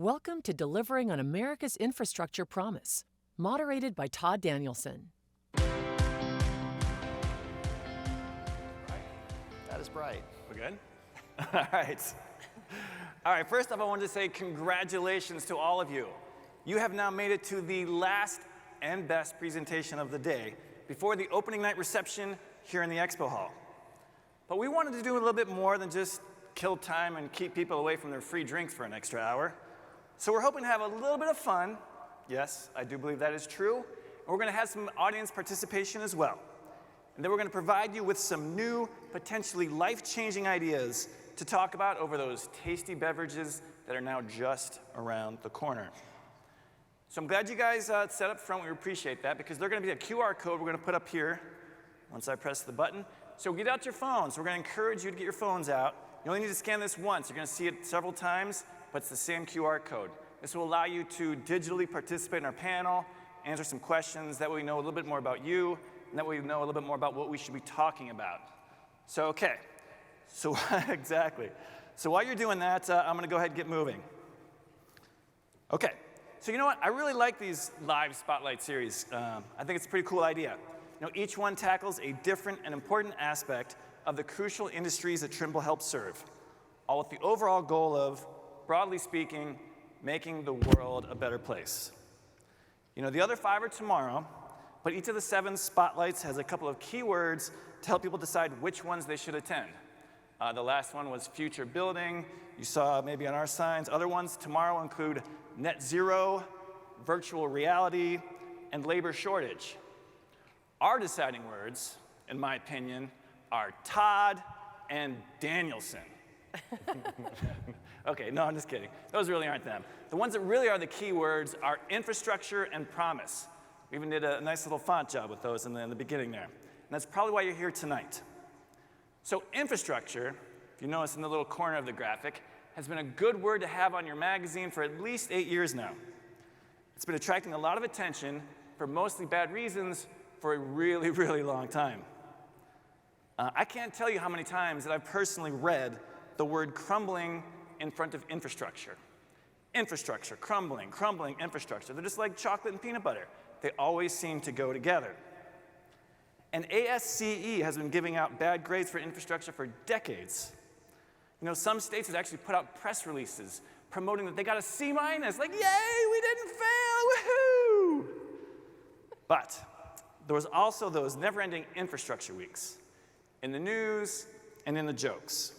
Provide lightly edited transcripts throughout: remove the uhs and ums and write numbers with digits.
Welcome to Delivering on America's Infrastructure Promise, moderated by Todd Danielson. That is bright. We're good? All right. All right, first off, I wanted to say congratulations to all of you. You have now made it to the last and best presentation of the day before the opening night reception here in the Expo Hall. But we wanted to do a little bit more than just kill time and keep people away from their free drinks for an extra hour. So we're hoping to have a little bit of fun. Yes, I do believe that is true. And we're going to have some audience participation as well. And then we're going to provide you with some new, potentially life-changing ideas to talk about over those tasty beverages that are now just around the corner. So I'm glad you guys set up front. We appreciate that because there's going to be a QR code we're going to put up here once I press the button. So get out your phones. We're going to encourage you to get your phones out. You only need to scan this once. You're going to see it several times, but it's the same QR code. This will allow you to digitally participate in our panel, answer some questions. That way we know a little bit more about you, and that way we know a little bit more about what we should be talking about. So, okay. So, exactly. So while you're doing that, I'm going to go ahead and get moving. Okay. So you know what? I really like these live spotlight series. I think it's a pretty cool idea. You know, each one tackles a different and important aspect of the crucial industries that Trimble helps serve, all with the overall goal of, broadly speaking, making the world a better place. You know, the other 5 are tomorrow, but each of the 7 spotlights has a couple of keywords to help people decide which ones they should attend. The last one was future building. You saw maybe on our signs. Other ones tomorrow include net zero, virtual reality, and labor shortage. Our deciding words, in my opinion, are Todd and Danielson. Okay, no, I'm just kidding. Those really aren't them. The ones that really are the key words are infrastructure and promise. We even did a nice little font job with those in the beginning there. And that's probably why you're here tonight. So infrastructure, if you notice in the little corner of the graphic, has been a good word to have on your magazine for at least 8 years now. It's been attracting a lot of attention for mostly bad reasons for a really, really long time. I can't tell you how many times that I've personally read the word crumbling in front of infrastructure. Infrastructure, crumbling, crumbling, infrastructure. They're just like chocolate and peanut butter. They always seem to go together. And ASCE has been giving out bad grades for infrastructure for decades. You know, some states have actually put out press releases promoting that they got a C-, like, yay, we didn't fail, woohoo! But there was also those never-ending infrastructure weeks in the news and in the jokes.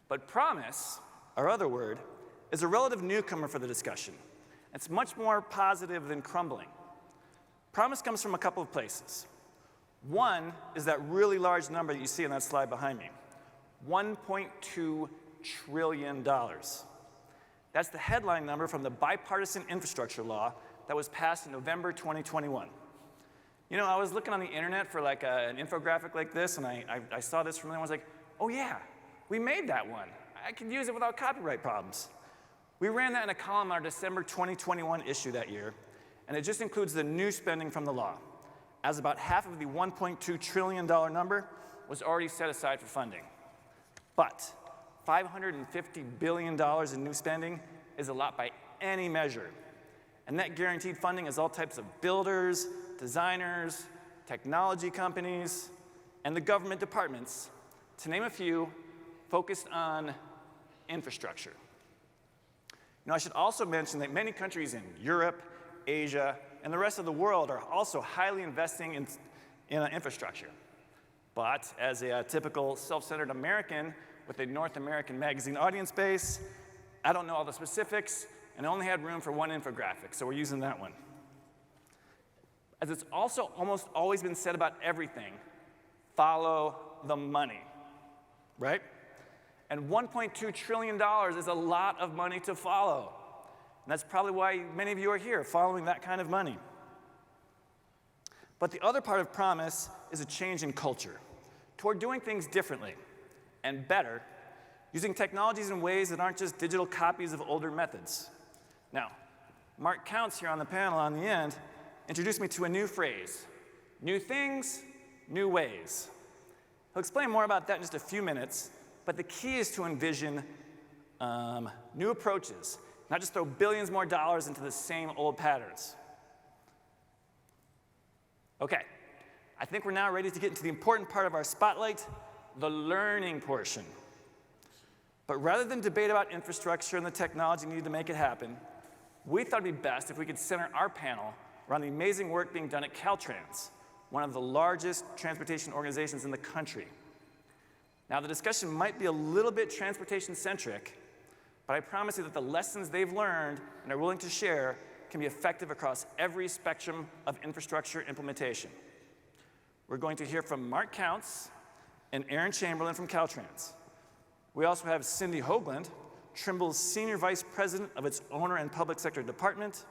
But promise, our other word, is a relative newcomer for the discussion. It's much more positive than crumbling. Promise comes from a couple of places. One is that really large number that you see on that slide behind me, $1.2 trillion. That's the headline number from the Bipartisan Infrastructure Law that was passed in November 2021. You know, I was looking on the internet for like an infographic like this, and I saw this from there, and I was like, oh yeah, we made that one. I could use it without copyright problems. We ran that in a column in our December 2021 issue that year, and it just includes the new spending from the law, as about half of the $1.2 trillion number was already set aside for funding. But $550 billion in new spending is a lot by any measure. And that guaranteed funding is all types of builders, designers, technology companies, and the government departments, to name a few, focused on infrastructure. You know, I should also mention that many countries in Europe, Asia, and the rest of the world are also highly investing in infrastructure. But as a typical self-centered American with a North American magazine audience base, I don't know all the specifics, and I only had room for one infographic, so we're using that one. As it's also almost always been said about everything, follow the money, right? And $1.2 trillion is a lot of money to follow. And that's probably why many of you are here, following that kind of money. But the other part of promise is a change in culture toward doing things differently and better, using technologies in ways that aren't just digital copies of older methods. Now, Mark Counts here on the panel on the end introduced me to a new phrase, new things, new ways. He'll explain more about that in just a few minutes, but the key is to envision new approaches, not just throw billions more dollars into the same old patterns. Okay, I think we're now ready to get into the important part of our spotlight, the learning portion. But rather than debate about infrastructure and the technology needed to make it happen, we thought it'd be best if we could center our panel around the amazing work being done at Caltrans, one of the largest transportation organizations in the country. Now, the discussion might be a little bit transportation-centric, but I promise you that the lessons they've learned and are willing to share can be effective across every spectrum of infrastructure implementation. We're going to hear from Mark Counts and Aaron Chamberlain from Caltrans. We also have Cindy Hoagland, Trimble's Senior Vice President of its Owner and Public Sector Department,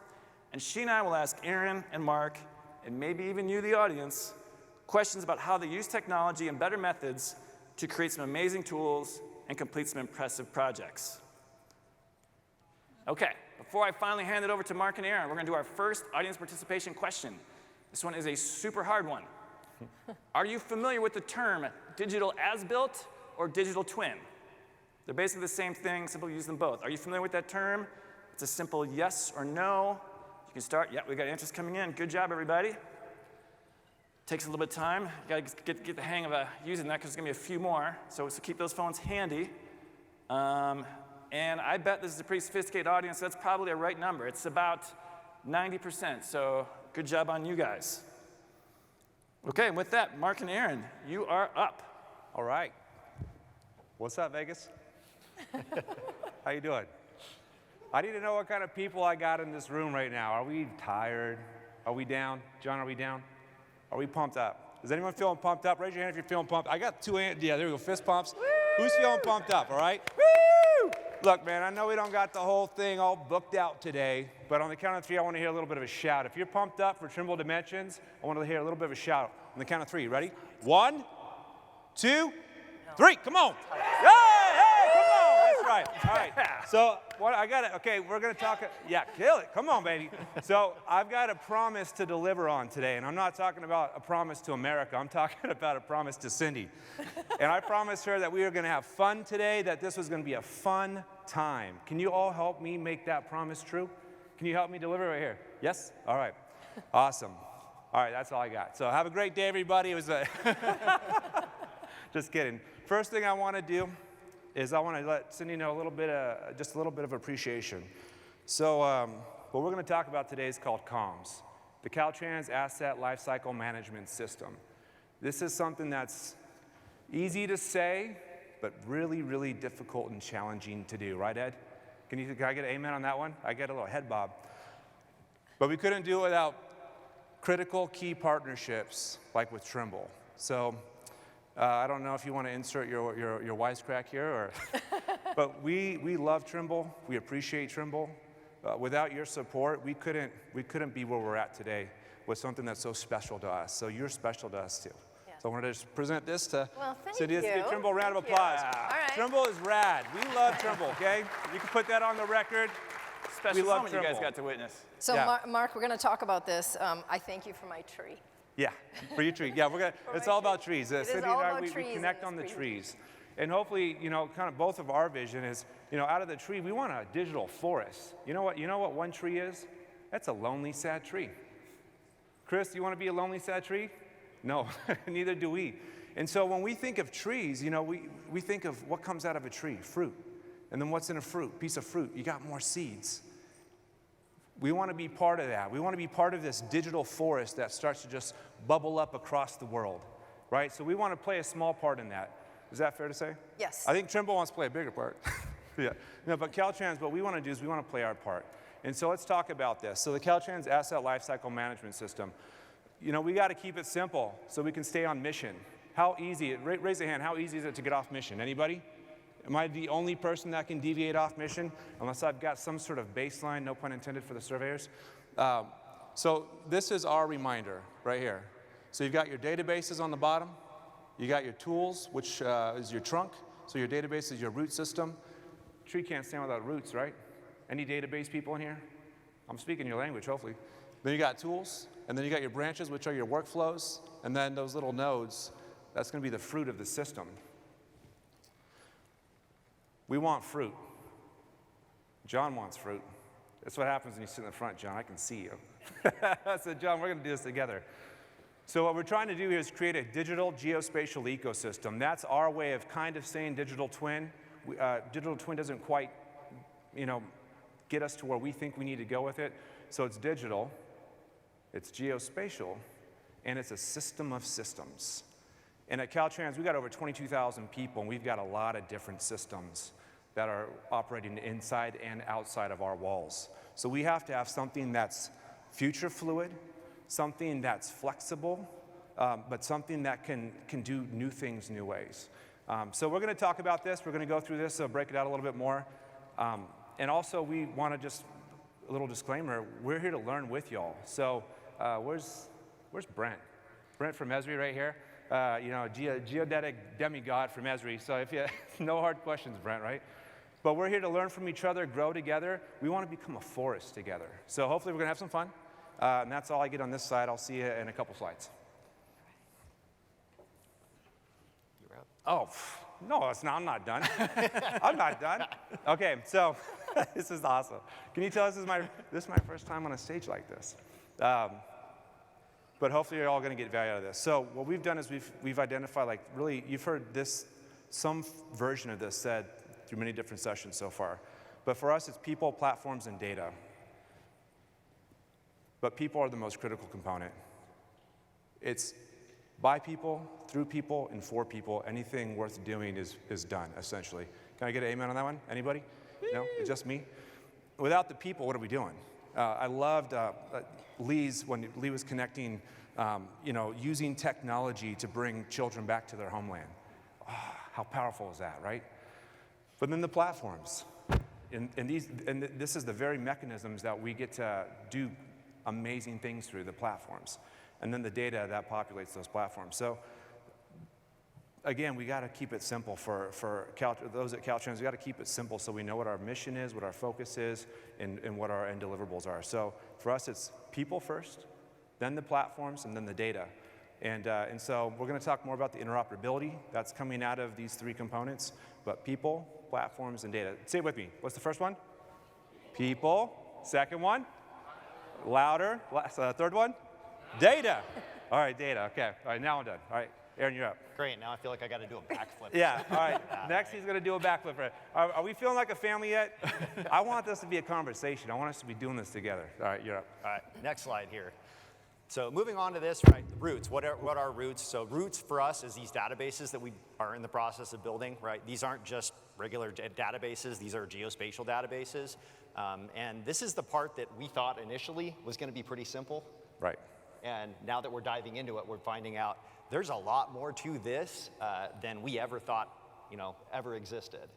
and she and I will ask Aaron and Mark, and maybe even you, the audience, questions about how they use technology and better methods to create some amazing tools and complete some impressive projects. Okay, before I finally hand it over to Mark and Aaron, we're going to do our first audience participation question. This one is a super hard one. Are you familiar with the term digital as-built or digital twin? They're basically the same thing, some people use them both. Are you familiar with that term? It's a simple yes or no. You can start. Yeah, we got answers coming in. Good job, everybody. Takes a little bit of time. You got to get the hang of using that because there's going to be a few more. So keep those phones handy. And I bet this is a pretty sophisticated audience, so that's probably a right number. It's about 90%, so good job on you guys. Okay, and with that, Mark and Aaron, you are up. All right. What's up, Vegas? How you doing? I need to know what kind of people I got in this room right now. Are we tired? Are we down? John, are we down? Are we pumped up? Is anyone feeling pumped up? Raise your hand if you're feeling pumped. I got two hands. Yeah, there we go. Fist pumps. Woo! Who's feeling pumped up, all right? Woo! Look, man, I know we don't got the whole thing all booked out today, but on the count of three, I want to hear a little bit of a shout. If you're pumped up for Trimble Dimensions, I want to hear a little bit of a shout. On the count of three, ready? 1, 2, 3. Come on. Hey, come on. That's right. All right. So what I got it. Okay, we're going to talk. Yeah, kill it. Come on, baby. So I've got a promise to deliver on today, and I'm not talking about a promise to America. I'm talking about a promise to Cindy. And I promised her that we were going to have fun today, that this was going to be a fun time. Can you all help me make that promise true? Can you help me deliver right here? Yes? All right. Awesome. All right, that's all I got. So have a great day, everybody. It was a just kidding. First thing I want to do is I want to let Cindy know a little bit, just a little bit of appreciation. So what we're going to talk about today is called CALMS, the Caltrans Asset Lifecycle Management System. This is something that's easy to say, but really, really difficult and challenging to do. Right, Ed? Can I get an amen on that one? I get a little head bob. But we couldn't do it without critical key partnerships like with Trimble. So I don't know if you want to insert your wisecrack here, or but we love Trimble. We appreciate Trimble. Without your support, we couldn't be where we're at today with something that's so special to us. So you're special to us too. Yeah. So I wanted to just present this to Cindy. Let's give Trimble a round of applause. Yeah. All right. Trimble is rad. We love Trimble. Okay, you can put that on the record. Special moment you guys got to witness. So Mark, we're going to talk about this. I thank you for my tree. Yeah, for your tree. Yeah, we're gonna. It's all about trees. Cindy and I, we connect on the trees. trees, and hopefully, kind of both of our vision is, out of the tree, we want a digital forest. You know what? You know what one tree is? That's a lonely, sad tree. Chris, do you want to be a lonely, sad tree? No, neither do we. And so when we think of trees, we think of what comes out of a tree, fruit, and then what's in a fruit? Piece of fruit. You got more seeds. We want to be part of that. We want to be part of this digital forest that starts to just bubble up across the world, right? So we want to play a small part in that. Is that fair to say? Yes. I think Trimble wants to play a bigger part. Yeah. No, but Caltrans, what we want to do is we want to play our part. And so let's talk about this. So the Caltrans Asset Lifecycle Management System, we got to keep it simple so we can stay on mission. How easy, raise a hand, how easy is it to get off mission? Anybody? Am I the only person that can deviate off mission? Unless I've got some sort of baseline, no pun intended for the surveyors. So this is our reminder right here. So you've got your databases on the bottom. You got your tools, which is your trunk. So your database is your root system. Tree can't stand without roots, right? Any database people in here? I'm speaking your language, hopefully. Then you got tools, and then you got your branches, which are your workflows, and then those little nodes, that's going to be the fruit of the system. We want fruit. John wants fruit. That's what happens when you sit in the front, John. I can see you. I said, John, we're going to do this together. So what we're trying to do here is create a digital geospatial ecosystem. That's our way of kind of saying digital twin. Digital twin doesn't quite, get us to where we think we need to go with it. So it's digital, it's geospatial, and it's a system of systems. And at Caltrans, we've got over 22,000 people, and we've got a lot of different systems that are operating inside and outside of our walls. So we have to have something that's future fluid, something that's flexible, but something that can do new things new ways. So we're going to talk about this. We're going to go through this, so break it out a little bit more. And also, we want to just, a little disclaimer, we're here to learn with y'all. So where's Brent? Brent from Esri right here. Geodetic demigod from Esri. So if you, no hard questions, Brent, right? But we're here to learn from each other, grow together. We want to become a forest together. So hopefully we're going to have some fun. And that's all I get on this side. I'll see you in a couple slides. Oh, no, I'm not done. I'm not done. Okay, so this is awesome. Can you tell this is my first time on a stage like this? But hopefully you're all going to get value out of this. So what we've done is we've identified, like, really, you've heard this, some version of this said through many different sessions so far. But for us, it's people, platforms, and data. But people are the most critical component. It's by people, through people, and for people. Anything worth doing is done, essentially. Can I get an amen on that one? Anybody? No? It's just me? Without the people, what are we doing? I loved Lee's, when Lee was connecting, using technology to bring children back to their homeland. Oh, how powerful is that, right? But then the platforms. And this is the very mechanisms that we get to do amazing things through, the platforms. And then the data that populates those platforms. So again, we got to keep it simple for those at Caltrans. We got to keep it simple so we know what our mission is, what our focus is, and what our end deliverables are. So for us, it's people first, then the platforms, and then the data. And so we're going to talk more about the interoperability that's coming out of these three components. But people, platforms, and data. Say it with me. What's the first one? People. Second one? Louder. Third one? Data. All right, data. Okay. All right, now I'm done. All right, Aaron, you're up. Great. Now I feel like I got to do a backflip. Yeah. All right. Next, he's going to do a backflip. Are we feeling like a family yet? I want this to be a conversation. I want us to be doing this together. All right, you're up. All right. Next slide here. So moving on to this, right? Roots. What are roots? So roots for us is these databases that we are in the process of building, right? These aren't just regular databases. These are geospatial databases. And this is the part that we thought initially was going to be pretty simple. Right. And now that we're diving into it, we're finding out there's a lot more to this than we ever thought, ever existed.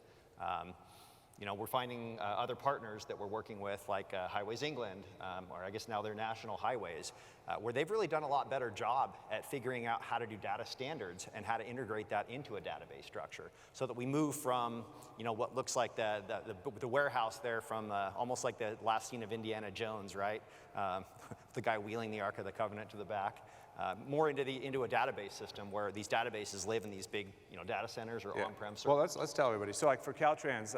We're finding other partners that we're working with, like Highways England, or I guess now they're National Highways, where they've really done a lot better job at figuring out how to do data standards and how to integrate that into a database structure, so that we move from, what looks like the warehouse there from almost like the last scene of Indiana Jones, right? The guy wheeling the Ark of the Covenant to the back. More into a database system where these databases live in these big, data centers or on-prem servers. Well, let's tell everybody. So, like for Caltrans,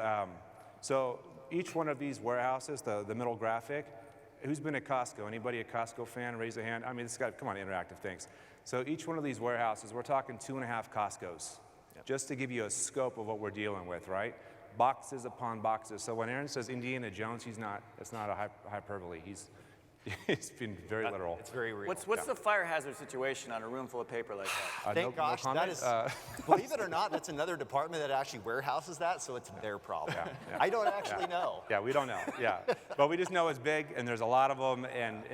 so each one of these warehouses, the middle graphic, who's been at Costco? Anybody a Costco fan? Raise a hand. I mean, this guy, come on, interactive things. So each one of these warehouses, we're talking 2.5 Costcos, just to give you a scope of what we're dealing with, right? Boxes upon boxes. So when Aaron says Indiana Jones, it's not a hyperbole. He's been very literal. It's very real. What's the fire hazard situation on a room full of paper like that? Thank gosh, that is, believe it or not, that's another department that actually warehouses that, so it's their problem. Yeah. I don't actually know. Yeah, we don't know, But we just know it's big, and there's a lot of them, and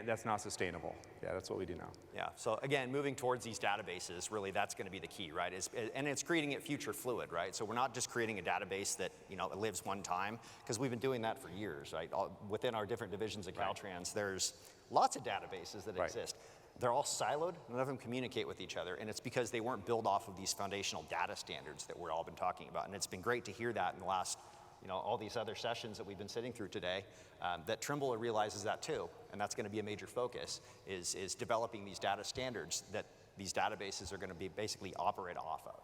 that's not sustainable. Yeah, that's what we do now. Yeah, so again, moving towards these databases, really that's going to be the key, right? And it's creating it future fluid, right? So we're not just creating a database that, it lives one time, because we've been doing that for years, right? Within our different divisions at Caltrans, there's lots of databases that exist. They're all siloed, none of them communicate with each other, and it's because they weren't built off of these foundational data standards that we've all been talking about. And it's been great to hear that in the last, all these other sessions that we've been sitting through today, that Trimble realizes that too, and that's going to be a major focus, is developing these data standards that these databases are going to be basically operate off of.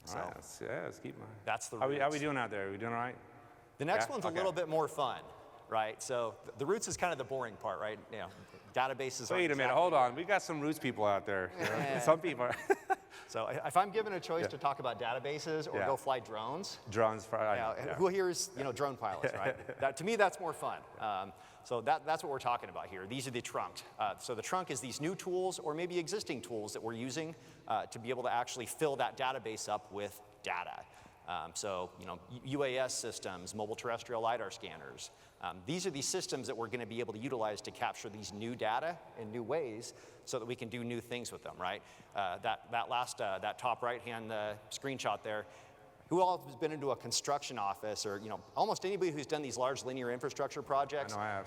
All right, let's keep moving. That's the How we doing out there? Are we doing all right? The next Yeah? one's Okay. a little bit more fun, right? So the roots is kind of the boring part, right? You know, databases. Wait a minute, hold on. We got some roots people out there. You know? Yeah. Some people are. So if I'm given a choice to talk about databases or Yeah. go fly drones, Drones. who here is drone pilots, right? To me, that's more fun. So that's what we're talking about here. These are the trunks. So the trunk is these new tools or maybe existing tools that we're using to be able to actually fill that database up with data. So UAS systems, mobile terrestrial LiDAR scanners. These are the systems that we're going to be able to utilize to capture these new data in new ways so that we can do new things with them, right? That top right-hand screenshot there, who all has been into a construction office or almost anybody who's done these large linear infrastructure projects? I know I have.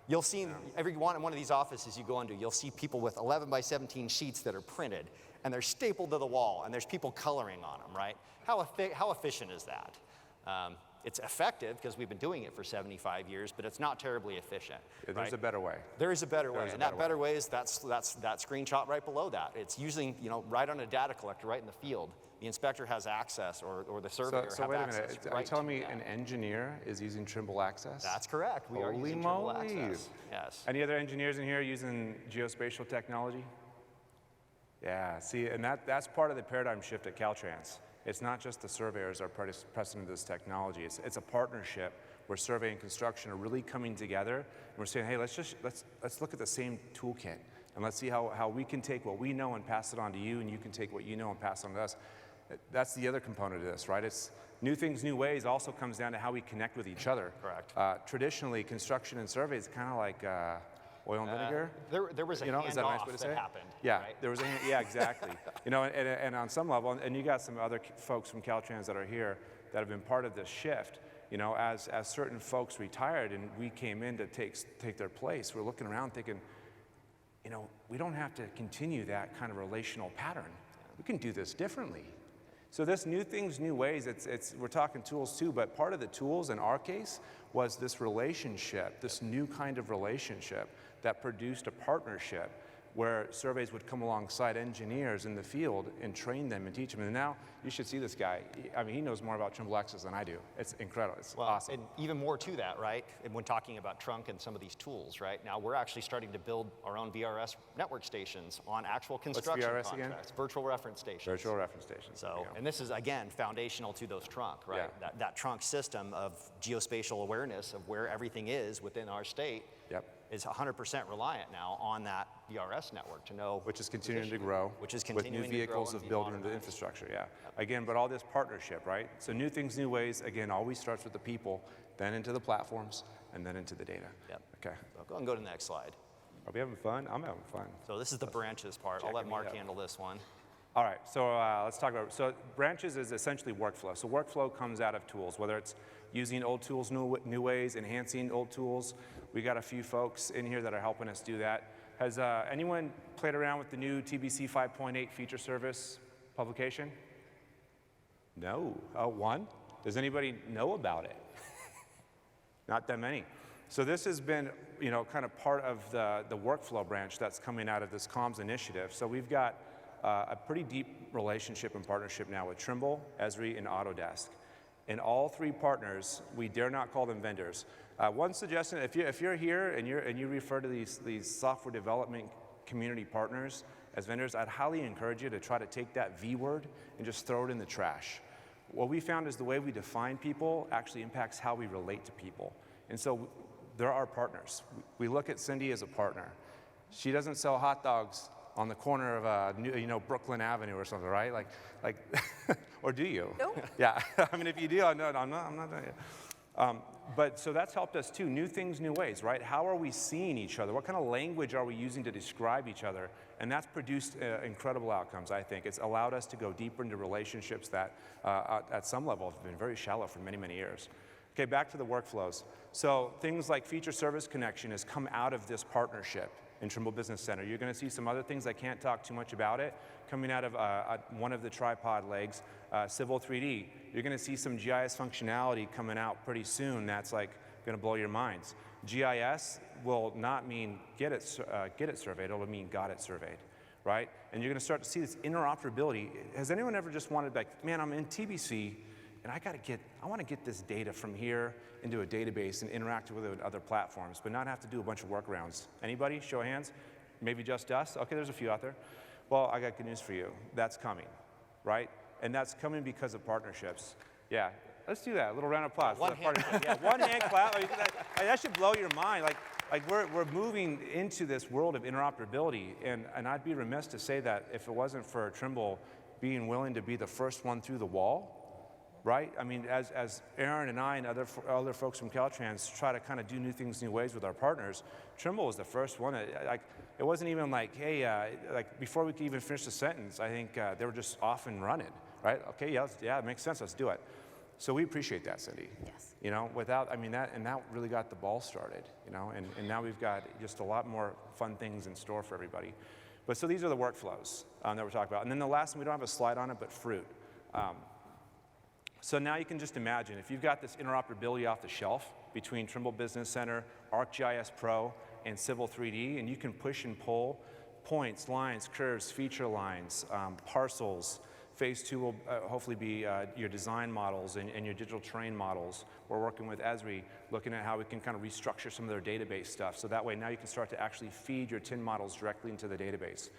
You'll see every one of these offices you go into, you'll see people with 11 by 17 sheets that are printed, and they're stapled to the wall, and there's people coloring on them, right? How efficient is that? It's effective because we've been doing it for 75 years, but it's not terribly efficient. There's right? a better way. There is a better way, is a and better that better way is that screenshot right below that. It's using, right on a data collector, right in the field. The inspector has access, or the surveyor So have wait a access. minute. Are you right telling to me that. an engineer is using Trimble Access? That's correct. We are Holy using Trimble moly. Access. Yes. Any other engineers in here using geospatial technology? Yeah, see, and that's part of the paradigm shift at Caltrans. It's not just the surveyors are pressing into this technology. It's a partnership where survey and construction are really coming together, and we're saying, hey, let's look at the same toolkit, and let's see how we can take what we know and pass it on to you, and you can take what you know and pass it on to us. That's the other component of this, right? It's new things, new ways also comes down to how we connect with each other. Correct. Traditionally, construction and survey is kind of like oil and vinegar. There was a is that a nice way to say it? happened. Yeah, right? there was yeah, exactly. And on some level, and you got some other folks from Caltrans that are here that have been part of this shift. As certain folks retired and we came in to take their place, we're looking around thinking, we don't have to continue that kind of relational pattern. We can do this differently. So this new things, new ways, we're talking tools too, but part of the tools in our case was this relationship, this new kind of relationship that produced a partnership where surveys would come alongside engineers in the field and train them and teach them. And now you should see this guy. I mean, he knows more about Trimble Access than I do. It's incredible. It's awesome. And even more to that, right? And when talking about trunk and some of these tools, right? Now we're actually starting to build our own VRS network stations on actual construction VRS contracts. again? Virtual reference stations. Virtual reference stations. So, and this is again foundational to those trunk, right? Yeah. That trunk system of geospatial awareness of where everything is within our state. Yep. Is 100% reliant now on that VRS network to know. Which is continuing to grow. Which is with continuing new vehicles to grow of and be building the modernized. infrastructure, yeah. Again, but all this partnership, right? So new things, new ways, again, always starts with the people, then into the platforms, and then into the data. Yep. Okay. So go to the next slide. Are we having fun? I'm having fun. So this is the branches part. I'll let checking me Mark up. handle this one. All right, so let's talk about, so branches is essentially workflow. So workflow comes out of tools, whether it's using old tools new ways, enhancing old tools. We got a few folks in here that are helping us do that. Has anyone played around with the new TBC 5.8 feature service publication? No, one? Does anybody know about it? Not that many. So this has been, kind of part of the workflow branch that's coming out of this comms initiative. So we've got a pretty deep relationship and partnership now with Trimble, Esri, and Autodesk. And all three partners, we dare not call them vendors. One suggestion, if you're here and you refer to these software development community partners as vendors, I'd highly encourage you to try to take that V word and just throw it in the trash. What we found is the way we define people actually impacts how we relate to people. And so they're our partners. We look at Cindy as a partner. She doesn't sell hot dogs on the corner of Brooklyn Avenue or something, right? Like, or do you? No. Yeah, I mean, if you do, I'm not doing it. But so that's helped us too. New things, new ways, right? How are we seeing each other? What kind of language are we using to describe each other? And that's produced incredible outcomes, I think. It's allowed us to go deeper into relationships that at some level have been very shallow for many, many years. Okay, back to the workflows. So things like feature service connection has come out of this partnership in Trimble Business Center. You're going to see some other things, I can't talk too much about it, coming out of one of the tripod legs, Civil 3D. You're going to see some GIS functionality coming out pretty soon that's like going to blow your minds. GIS will not mean get it surveyed, it'll mean got it surveyed, right? And you're going to start to see this interoperability. Has anyone ever just wanted, like, man, I'm in TBC, and I want to get this data from here into a database and interact with it with other platforms, but not have to do a bunch of workarounds. Anybody? Show of hands. Maybe just us? Okay, there's a few out there. Well, I got good news for you. That's coming, right? And that's coming because of partnerships. Yeah, let's do that. A little round of applause. One hand. Yeah, one hand clap. That should blow your mind. Like we're moving into this world of interoperability, and I'd be remiss to say that if it wasn't for Trimble being willing to be the first one through the wall, right? I mean, as Aaron and I and other folks from Caltrans try to kind of do new things, new ways with our partners, Trimble was the first one. It wasn't even like, hey, like before we could even finish the sentence, I think they were just off and running, right? Okay, yeah, it makes sense, let's do it. So we appreciate that, Cindy. Yes. You know, that really got the ball started, you know, and now we've got just a lot more fun things in store for everybody. But so these are the workflows that we're talking about. And then the last one, we don't have a slide on it, but fruit. So now you can just imagine, if you've got this interoperability off the shelf between Trimble Business Center, ArcGIS Pro, and Civil 3D, and you can push and pull points, lines, curves, feature lines, parcels. Phase 2 will hopefully be your design models and your digital terrain models. We're working with Esri, looking at how we can kind of restructure some of their database stuff. So that way now you can start to actually feed your TIN models directly into the database.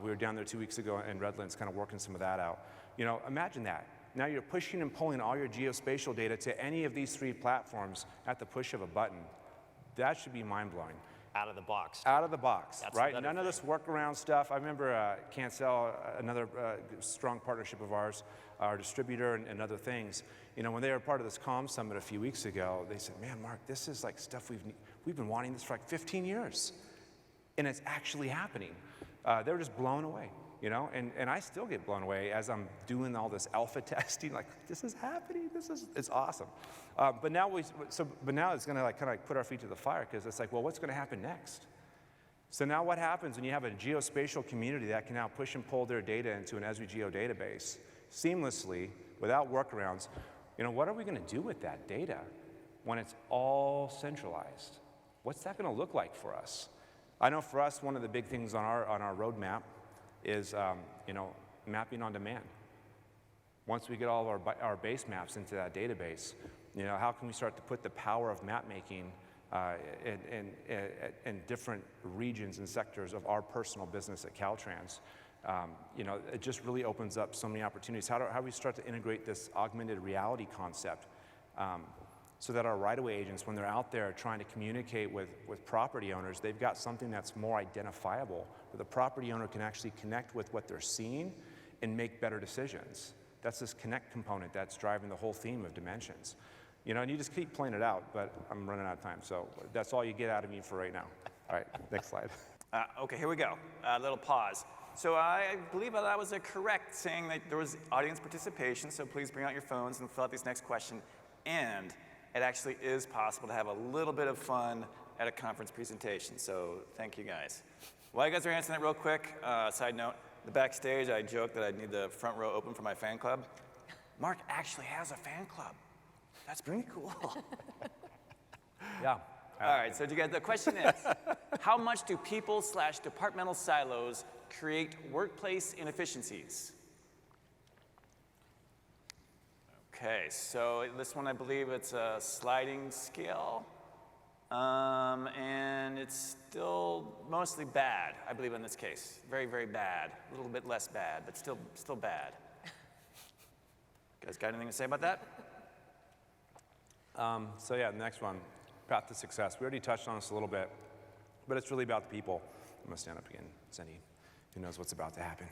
We were down there 2 weeks ago in Redlands kind of working some of that out. You know, imagine that. Now you're pushing and pulling all your geospatial data to any of these 3 platforms at the push of a button. That should be mind-blowing. Out of the box. Out of the box, That's right? the None of this workaround stuff. I remember Cancel, another strong partnership of ours, our distributor and other things. You know, when they were part of this COM Summit a few weeks ago, they said, man, Mark, this is like stuff we've been wanting this for like 15 years. And it's actually happening. They were just blown away, you know? And I still get blown away as I'm doing all this alpha testing, like, this is happening, it's awesome. But now it's gonna like kind of put our feet to the fire, because it's like, well, what's gonna happen next? So now what happens when you have a geospatial community that can now push and pull their data into an Esri Geo database seamlessly, without workarounds? You know, what are we gonna do with that data when it's all centralized? What's that gonna look like for us? I know for us, one of the big things on our roadmap is you know, mapping on demand. Once we get all of our base maps into that database, you know, how can we start to put the power of map making in different regions and sectors of our personal business at Caltrans? You know, it just really opens up so many opportunities. How do we start to integrate this augmented reality concept so that our right-of-way agents, when they're out there trying to communicate with property owners, they've got something that's more identifiable, where the property owner can actually connect with what they're seeing and make better decisions. That's this connect component that's driving the whole theme of dimensions. You know, and you just keep playing it out, but I'm running out of time, so that's all you get out of me for right now. All right, next slide. Okay, here we go. A little pause. So I believe that was correct, saying that there was audience participation, so please bring out your phones and fill out this next question. And it actually is possible to have a little bit of fun at a conference presentation, so thank you guys. While you guys are answering that real quick, side note, the backstage, I joked that I'd need the front row open for my fan club. Mark actually has a fan club. That's pretty cool. Yeah. All right, so the question is, how much do people/departmental silos create workplace inefficiencies? Okay, so this one I believe it's a sliding scale. And it's still mostly bad, I believe in this case. Very, very bad. A little bit less bad, but still bad. You guys got anything to say about that? So yeah, the next one, path to success. We already touched on this a little bit, but it's really about the people. I'm gonna stand up again, Cindy. Who knows what's about to happen?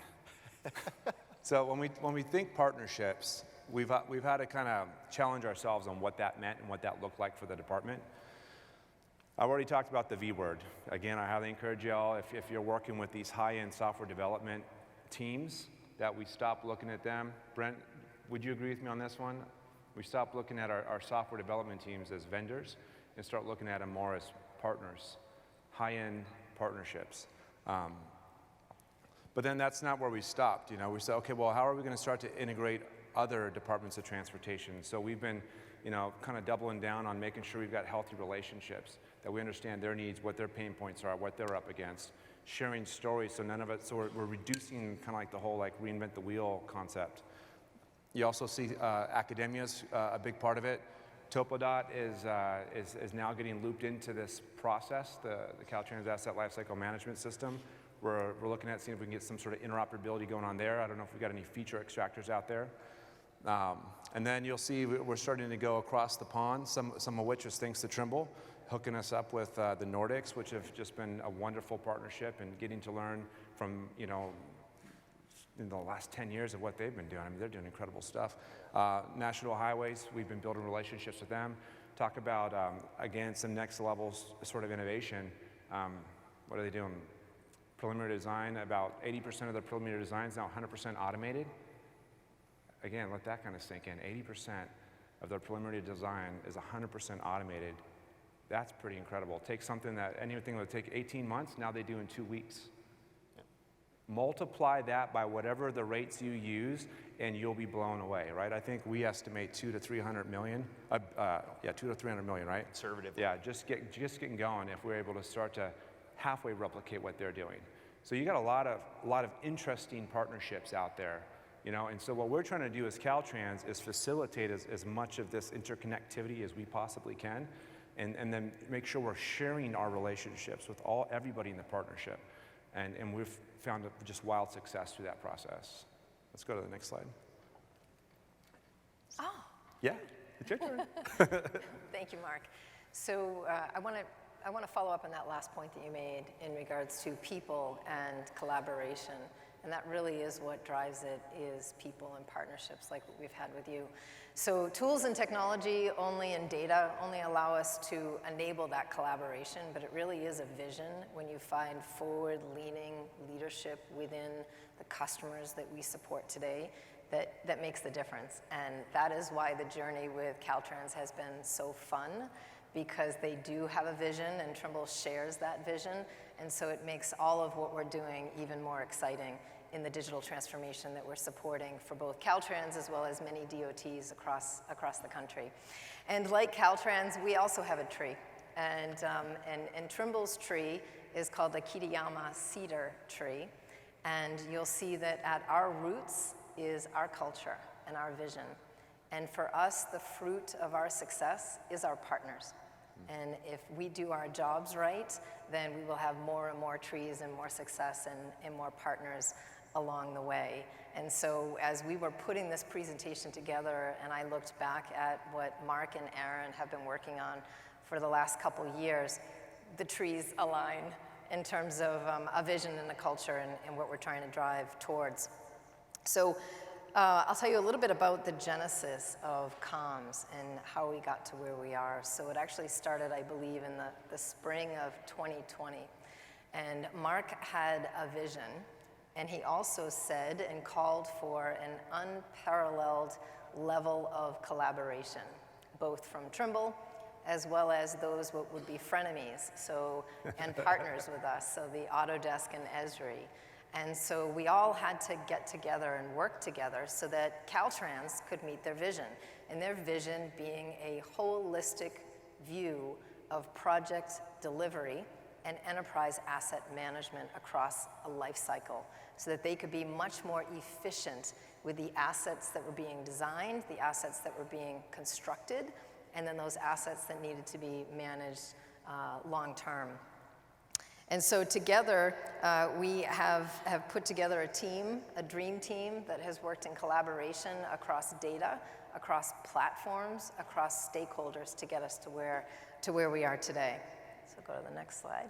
So when we think partnerships, we've had to kind of challenge ourselves on what that meant and what that looked like for the department. I've already talked about the V word. Again, I highly encourage y'all, if you're working with these high-end software development teams, that we stop looking at them. Brent, would you agree with me on this one? We stop looking at our software development teams as vendors and start looking at them more as partners, high-end partnerships. But then that's not where we stopped. You know, we said, okay, well, how are we going to start to integrate other departments of transportation? So we've been, you know, kind of doubling down on making sure we've got healthy relationships, that we understand their needs, what their pain points are, what they're up against, sharing stories, so we're reducing kind of like the whole like reinvent the wheel concept. You also see academia's a big part of it. Topodot is now getting looped into this process, the Caltrans Asset Lifecycle Management System. We're looking at seeing if we can get some sort of interoperability going on there. I don't know if we've got any feature extractors out there. And then you'll see we're starting to go across the pond, some of which is thanks to Trimble, hooking us up with the Nordics, which have just been a wonderful partnership, and getting to learn from, you know, in the last 10 years of what they've been doing. I mean, they're doing incredible stuff. National Highways, we've been building relationships with them. Talk about, again, some next level sort of innovation. What are they doing? Preliminary design, about 80% of the preliminary design is now 100% automated. Again, let that kind of sink in. 80% of their preliminary design is 100% automated. That's pretty incredible. Take something that anything that would take 18 months, now they do in 2 weeks. Multiply that by whatever the rates you use, and you'll be blown away, right? I think we estimate 200 to 300 million. 200 to 300 million, right? Conservative. Yeah, just getting going if we're able to start to halfway replicate what they're doing. So you got a lot of interesting partnerships out there, you know. And so what we're trying to do as Caltrans is facilitate as much of this interconnectivity as we possibly can, and then make sure we're sharing our relationships with everybody in the partnership. And we've found just wild success through that process. Let's go to the next slide. Oh. Yeah, it's your turn. Thank you, Mark. So I want to follow up on that last point that you made in regards to people and collaboration. And that really is what drives it, is people and partnerships like what we've had with you. So tools and technology and data only allow us to enable that collaboration, but it really is a vision when you find forward-leaning leadership within the customers that we support today that makes the difference. And that is why the journey with Caltrans has been so fun, because they do have a vision and Trimble shares that vision. And so it makes all of what we're doing even more exciting in the digital transformation that we're supporting for both Caltrans as well as many DOTs across the country. And like Caltrans, we also have a tree. And Trimble's tree is called the Kitayama cedar tree. And you'll see that at our roots is our culture and our vision. And for us, the fruit of our success is our partners. And if we do our jobs right, then we will have more and more trees and more success and more partners along the way. And so as we were putting this presentation together and I looked back at what Mark and Aaron have been working on for the last couple of years, the trees align in terms of a vision and a culture and what we're trying to drive towards. So I'll tell you a little bit about the genesis of comms and how we got to where we are. So it actually started, I believe, in the spring of 2020. And Mark had a vision, and he also said and called for an unparalleled level of collaboration, both from Trimble as well as those what would be frenemies, and partners with us, so the Autodesk and Esri. And so we all had to get together and work together so that Caltrans could meet their vision, and their vision being a holistic view of project delivery and enterprise asset management across a life cycle, so that they could be much more efficient with the assets that were being designed, the assets that were being constructed, and then those assets that needed to be managed long term. And so together, we have put together a team, a dream team that has worked in collaboration across data, across platforms, across stakeholders to get us to where we are today. So go to the next slide.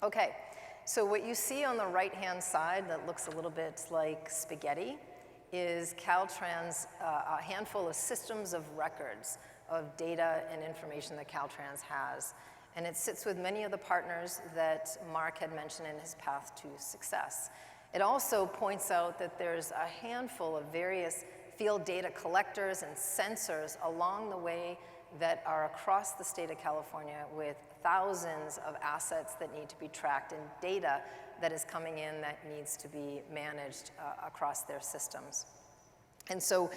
Okay, so what you see on the right-hand side that looks a little bit like spaghetti is Caltrans, a handful of systems of records of data and information that Caltrans has. And it sits with many of the partners that Mark had mentioned in his path to success. It also points out that there's a handful of various field data collectors and sensors along the way that are across the state of California with thousands of assets that need to be tracked and data that is coming in that needs to be managed across their systems. And so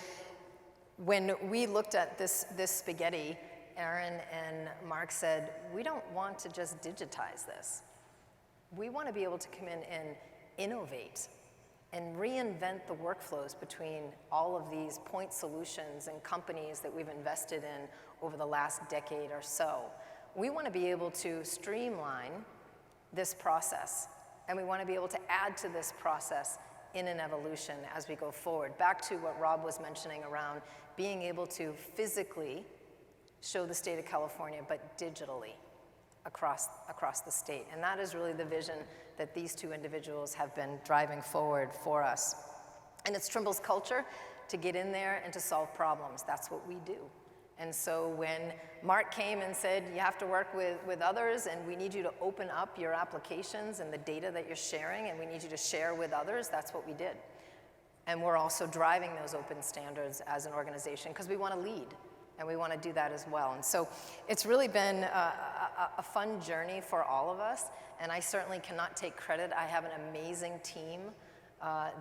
when we looked at this spaghetti, Aaron and Mark said, we don't want to just digitize this. We want to be able to come in and innovate and reinvent the workflows between all of these point solutions and companies that we've invested in over the last decade or so. We want to be able to streamline this process, and we want to be able to add to this process in an evolution as we go forward. Back to what Rob was mentioning around being able to physically show the state of California, but digitally across the state. And that is really the vision that these two individuals have been driving forward for us. And it's Trimble's culture to get in there and to solve problems. That's what we do. And so when Mark came and said, you have to work with others, and we need you to open up your applications and the data that you're sharing, and we need you to share with others, that's what we did. And we're also driving those open standards as an organization because we want to lead, and we want to do that as well. And so it's really been a fun journey for all of us, and I certainly cannot take credit. I have an amazing team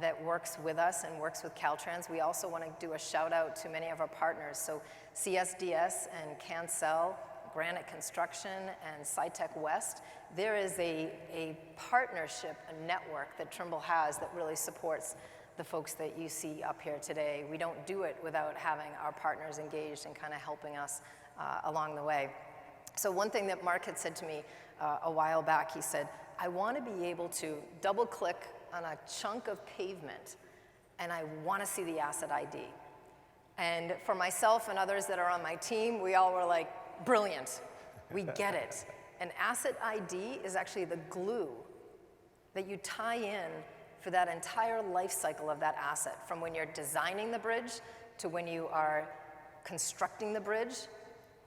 that works with us and works with Caltrans. We also want to do a shout out to many of our partners. So CSDS and Cancel, Granite Construction, and SciTech West. There is a partnership, a network that Trimble has that really supports the folks that you see up here today. We don't do it without having our partners engaged and kind of helping us along the way. So one thing that Mark had said to me a while back, he said, I want to be able to double click on a chunk of pavement, and I want to see the asset ID. And for myself and others that are on my team, we all were like, brilliant, we get it. An asset ID is actually the glue that you tie in for that entire life cycle of that asset, from when you're designing the bridge to when you are constructing the bridge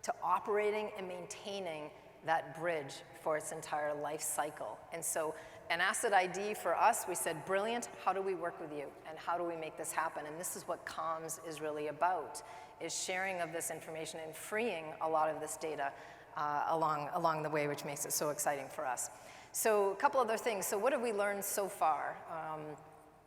to operating and maintaining that bridge for its entire life cycle. And so an asset ID for us, we said, brilliant, how do we work with you? And how do we make this happen? And this is what comms is really about, is sharing of this information and freeing a lot of this data along the way, which makes it so exciting for us. So a couple other things. So what have we learned so far?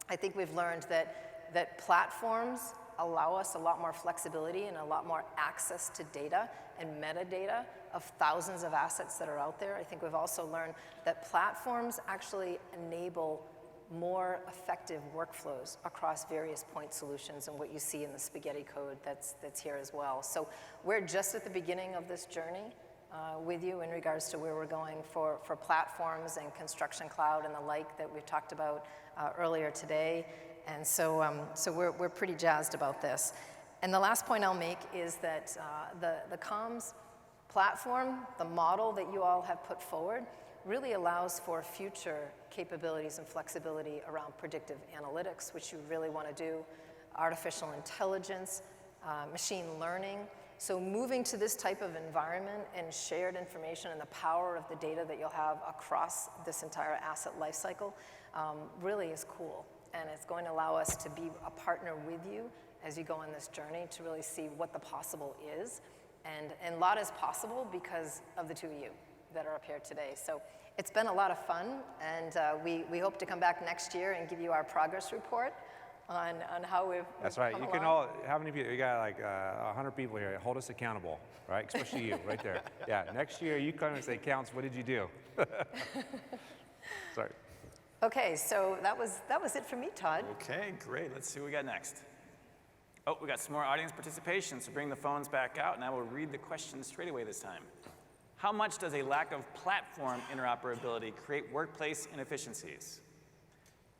I think we've learned that platforms allow us a lot more flexibility and a lot more access to data and metadata of thousands of assets that are out there. I think we've also learned that platforms actually enable more effective workflows across various point solutions and what you see in the spaghetti code that's here as well. So we're just at the beginning of this journey with you in regards to where we're going for platforms and construction cloud and the like that we've talked about earlier today. And so, we're pretty jazzed about this. And the last point I'll make is that the comms platform, the model that you all have put forward, really allows for future capabilities and flexibility around predictive analytics, which you really want to do, artificial intelligence, machine learning. So moving to this type of environment and shared information and the power of the data that you'll have across this entire asset lifecycle really is cool. And it's going to allow us to be a partner with you as you go on this journey to really see what the possible is. And a lot is possible because of the two of you that are up here today. So it's been a lot of fun, and we hope to come back next year and give you our progress report on how we've That's right. You come can along. all, how many people? You got like 100 people here. Hold us accountable, right? Especially you, right there. Yeah, next year you come and say, Counts, what did you do? Sorry. Okay, so that was it for me, Todd. Okay, great. Let's see what we got next. Oh, we got some more audience participation, so bring the phones back out, and I will read the questions straight away this time. How much does a lack of platform interoperability create workplace inefficiencies?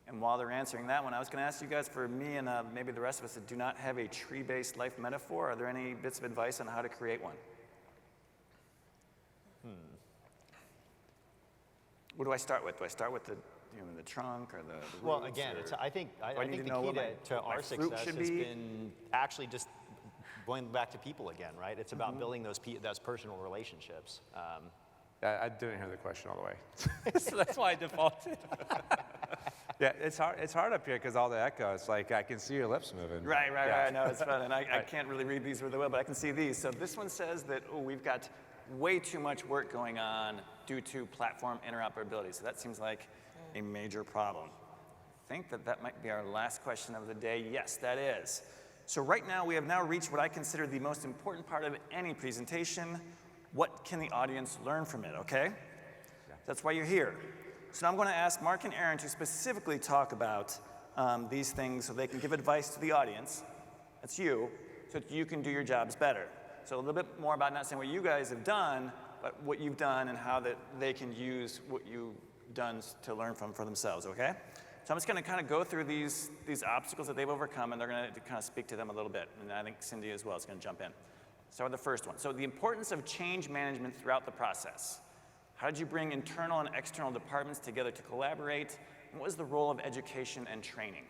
And while they're answering that one, I was going to ask you guys, for me and maybe the rest of us that do not have a tree-based life metaphor, are there any bits of advice on how to create one? What do I start with? Do I start with the trunk or the roots? Well, again, I think the key to our success has been actually just going back to people again, right? It's about building those personal relationships. I didn't hear the question all the way, so that's why I defaulted. Yeah, it's hard up here because all the echo. It's like I can see your lips moving. Right. I know, it's fun, and I can't really read these really well, but I can see these. So this one says that, we've got way too much work going on due to platform interoperability. So that seems like a major problem. I think that might be our last question of the day. Yes, that is. So right now, we have now reached what I consider the most important part of any presentation. What can the audience learn from it, okay? Yeah. That's why you're here. So now I'm going to ask Mark and Aaron to specifically talk about these things so they can give advice to the audience, that's you, so that you can do your jobs better. So a little bit more about not saying what you guys have done, but what you've done and how that they can use what you've done to learn from for themselves, okay? So I'm just going to kind of go through these obstacles that they've overcome, and they're going to kind of speak to them a little bit. And I think Cindy as well is going to jump in. Start with the first one. So the importance of change management throughout the process. How did you bring internal and external departments together to collaborate? And what was the role of education and training?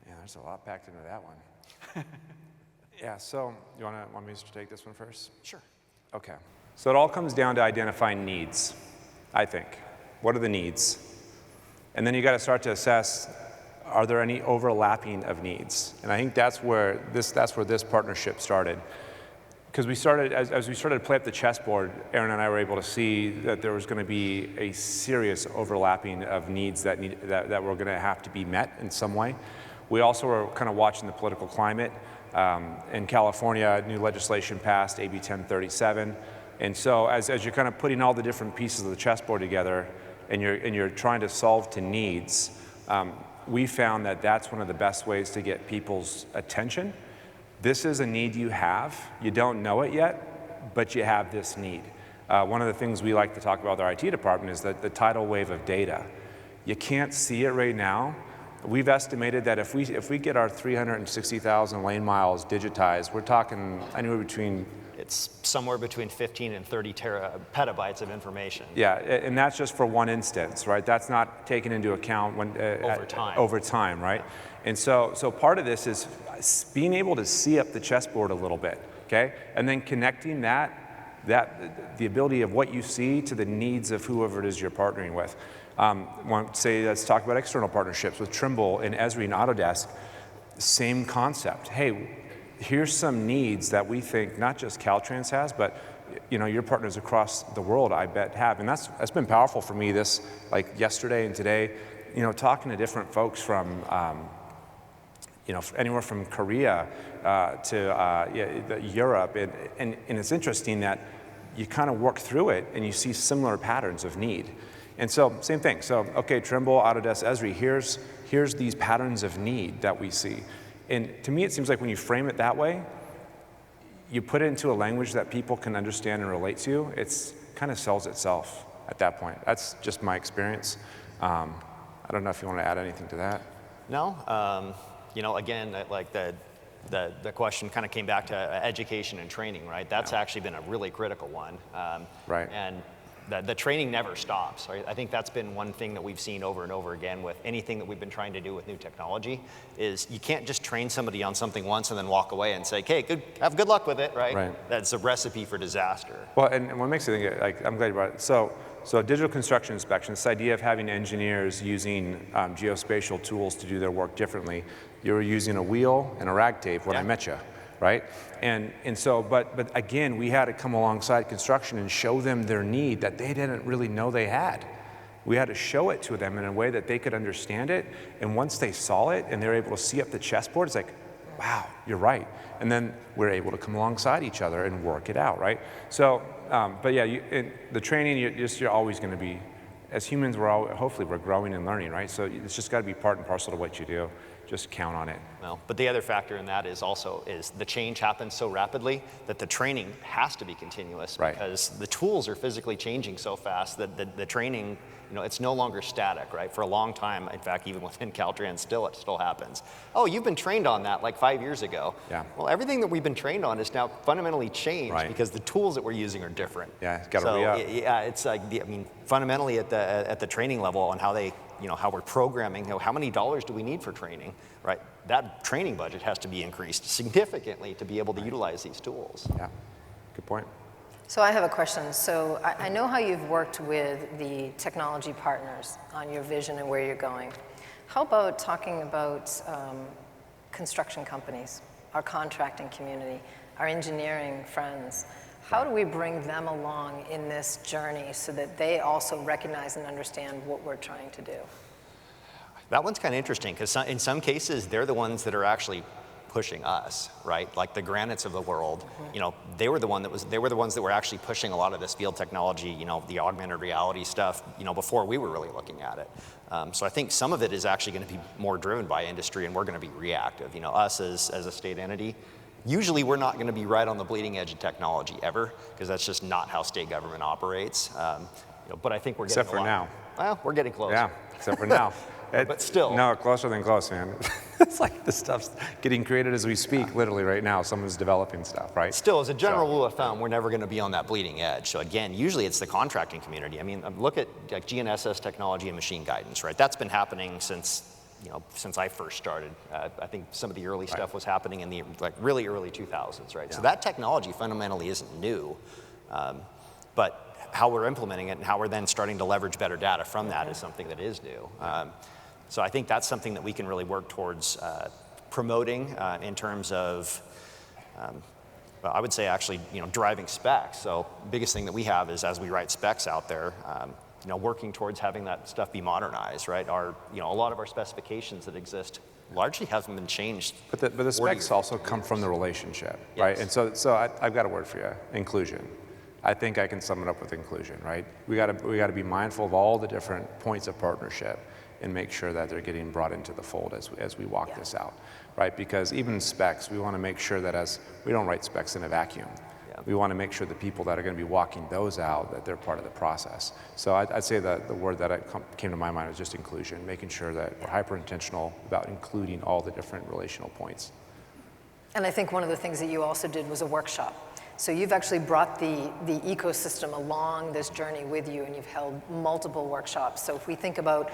Yeah, there's a lot packed into that one. Yeah, so you want me to take this one first? Sure. Okay. So it all comes down to identifying needs, I think. What are the needs? And then you got to start to assess, are there any overlapping of needs? And I think that's where this partnership started. Because we started, as we started to play up the chessboard, Aaron and I were able to see that there was going to be a serious overlapping of needs that were going to have to be met in some way. We also were kind of watching the political climate. In California, new legislation passed, AB 1037. And so as you're kind of putting all the different pieces of the chessboard together and you're trying to solve to needs, we found that that's one of the best ways to get people's attention. This is a need you have. You don't know it yet, but you have this need. One of the things we like to talk about with our IT department is that the tidal wave of data. You can't see it right now. We've estimated that if we get our 360,000 lane miles digitized, we're talking anywhere between... It's somewhere between 15 and 30 petabytes of information. Yeah, and that's just for one instance, right? That's not taken into account when over time, right? And so part of this is being able to see up the chessboard a little bit, okay? And then connecting the ability of what you see to the needs of whoever it is you're partnering with. Let's talk about external partnerships with Trimble and Esri and Autodesk. Same concept. Hey, here's some needs that we think not just Caltrans has, but your partners across the world, I bet, have. And that's been powerful for me like yesterday and today, talking to different folks from, anywhere from Korea to Europe. And it's interesting that you kind of work through it and you see similar patterns of need. And so, same thing. So, okay, Trimble, Autodesk, Esri, here's these patterns of need that we see. And to me, it seems like when you frame it that way, you put it into a language that people can understand and relate to, it's kind of sells itself at that point. That's just my experience. I don't know if you want to add anything to that. No, again, like the question kind of came back to education and training, right? That's actually been a really critical one. Right. And the training never stops, right? I think that's been one thing that we've seen over and over again with anything that we've been trying to do with new technology is you can't just train somebody on something once and then walk away and say, okay, have good luck with it, right? Right. That's a recipe for disaster. Well, and what makes me think, I'm glad you brought it. So digital construction inspection, this idea of having engineers using geospatial tools to do their work differently. You were using a wheel and a rag tape when I met you, right? And so, but again, we had to come alongside construction and show them their need that they didn't really know they had. We had to show it to them in a way that they could understand it. And once they saw it and they're able to see up the chessboard, it's like, wow, you're right. And then we're able to come alongside each other and work it out, right? So, but yeah, in the training, you're always going to be, as humans, hopefully we're growing and learning, right? So it's just got to be part and parcel to what you do. Just count on it. Well, but the other factor in that is the change happens so rapidly that the training has to be continuous, right? Because the tools are physically changing so fast that the training, it's no longer static, right? For a long time, in fact, even within Caltrans, it still happens. Oh, you've been trained on that like 5 years ago. Yeah. Well, everything that we've been trained on is now fundamentally changed, right? Because the tools that we're using are different. Yeah, it's got to re-up. Yeah, it's like fundamentally at the training level on how they. How we're programming, how many dollars do we need for training, right? That training budget has to be increased significantly to be able to utilize these tools. Yeah, good point. So I have a question. So I know how you've worked with the technology partners on your vision and where you're going. How about talking about construction companies, our contracting community, our engineering friends? How do we bring them along in this journey so that they also recognize and understand what we're trying to do? That one's kind of interesting because in some cases, they're the ones that are actually pushing us, right? Like the Granite's of the world, you know, they were the ones that were actually pushing a lot of this field technology, you know, the augmented reality stuff, you know, before we were really looking at it. So I think some of it is actually going to be more driven by industry, and we're going to be reactive. You know, us as a state entity, usually we're not going to be right on the bleeding edge of technology ever, because that's just not how state government operates. You know, but I think we're getting Except for now. Well, we're getting close. Yeah, except for now. But still. No, closer than close, man. It's like this stuff's getting created as we speak, literally right now. Someone's developing stuff, right? Still, as a general rule of thumb, we're never going to be on that bleeding edge. So again, usually it's the contracting community. I mean, look at like GNSS technology and machine guidance, right? That's been happening since, you know, since I first started. I think some of the early stuff was happening in the like really early 2000s, right? Yeah. So that technology fundamentally isn't new, but how we're implementing it and how we're then starting to leverage better data from that is something that is new. So I think that's something that we can really work towards promoting in terms of, well, I would say actually, you know, driving specs. So biggest thing that we have is as we write specs out there, you know, working towards having that stuff be modernized, right? You know, a lot of our specifications that exist largely haven't been changed. But the specs also come from the relationship, right? And so I've got a word for you: inclusion. I think I can sum it up with inclusion, right? We got to be mindful of all the different points of partnership and make sure that they're getting brought into the fold as we walk this out, right? Because even specs, we want to make sure that we don't write specs in a vacuum. We want to make sure the people that are going to be walking those out, that they're part of the process. So I'd say that the word that came to my mind was just inclusion, making sure that we're hyper-intentional about including all the different relational points. And I think one of the things that you also did was a workshop. So you've actually brought the ecosystem along this journey with you, and you've held multiple workshops. So if we think about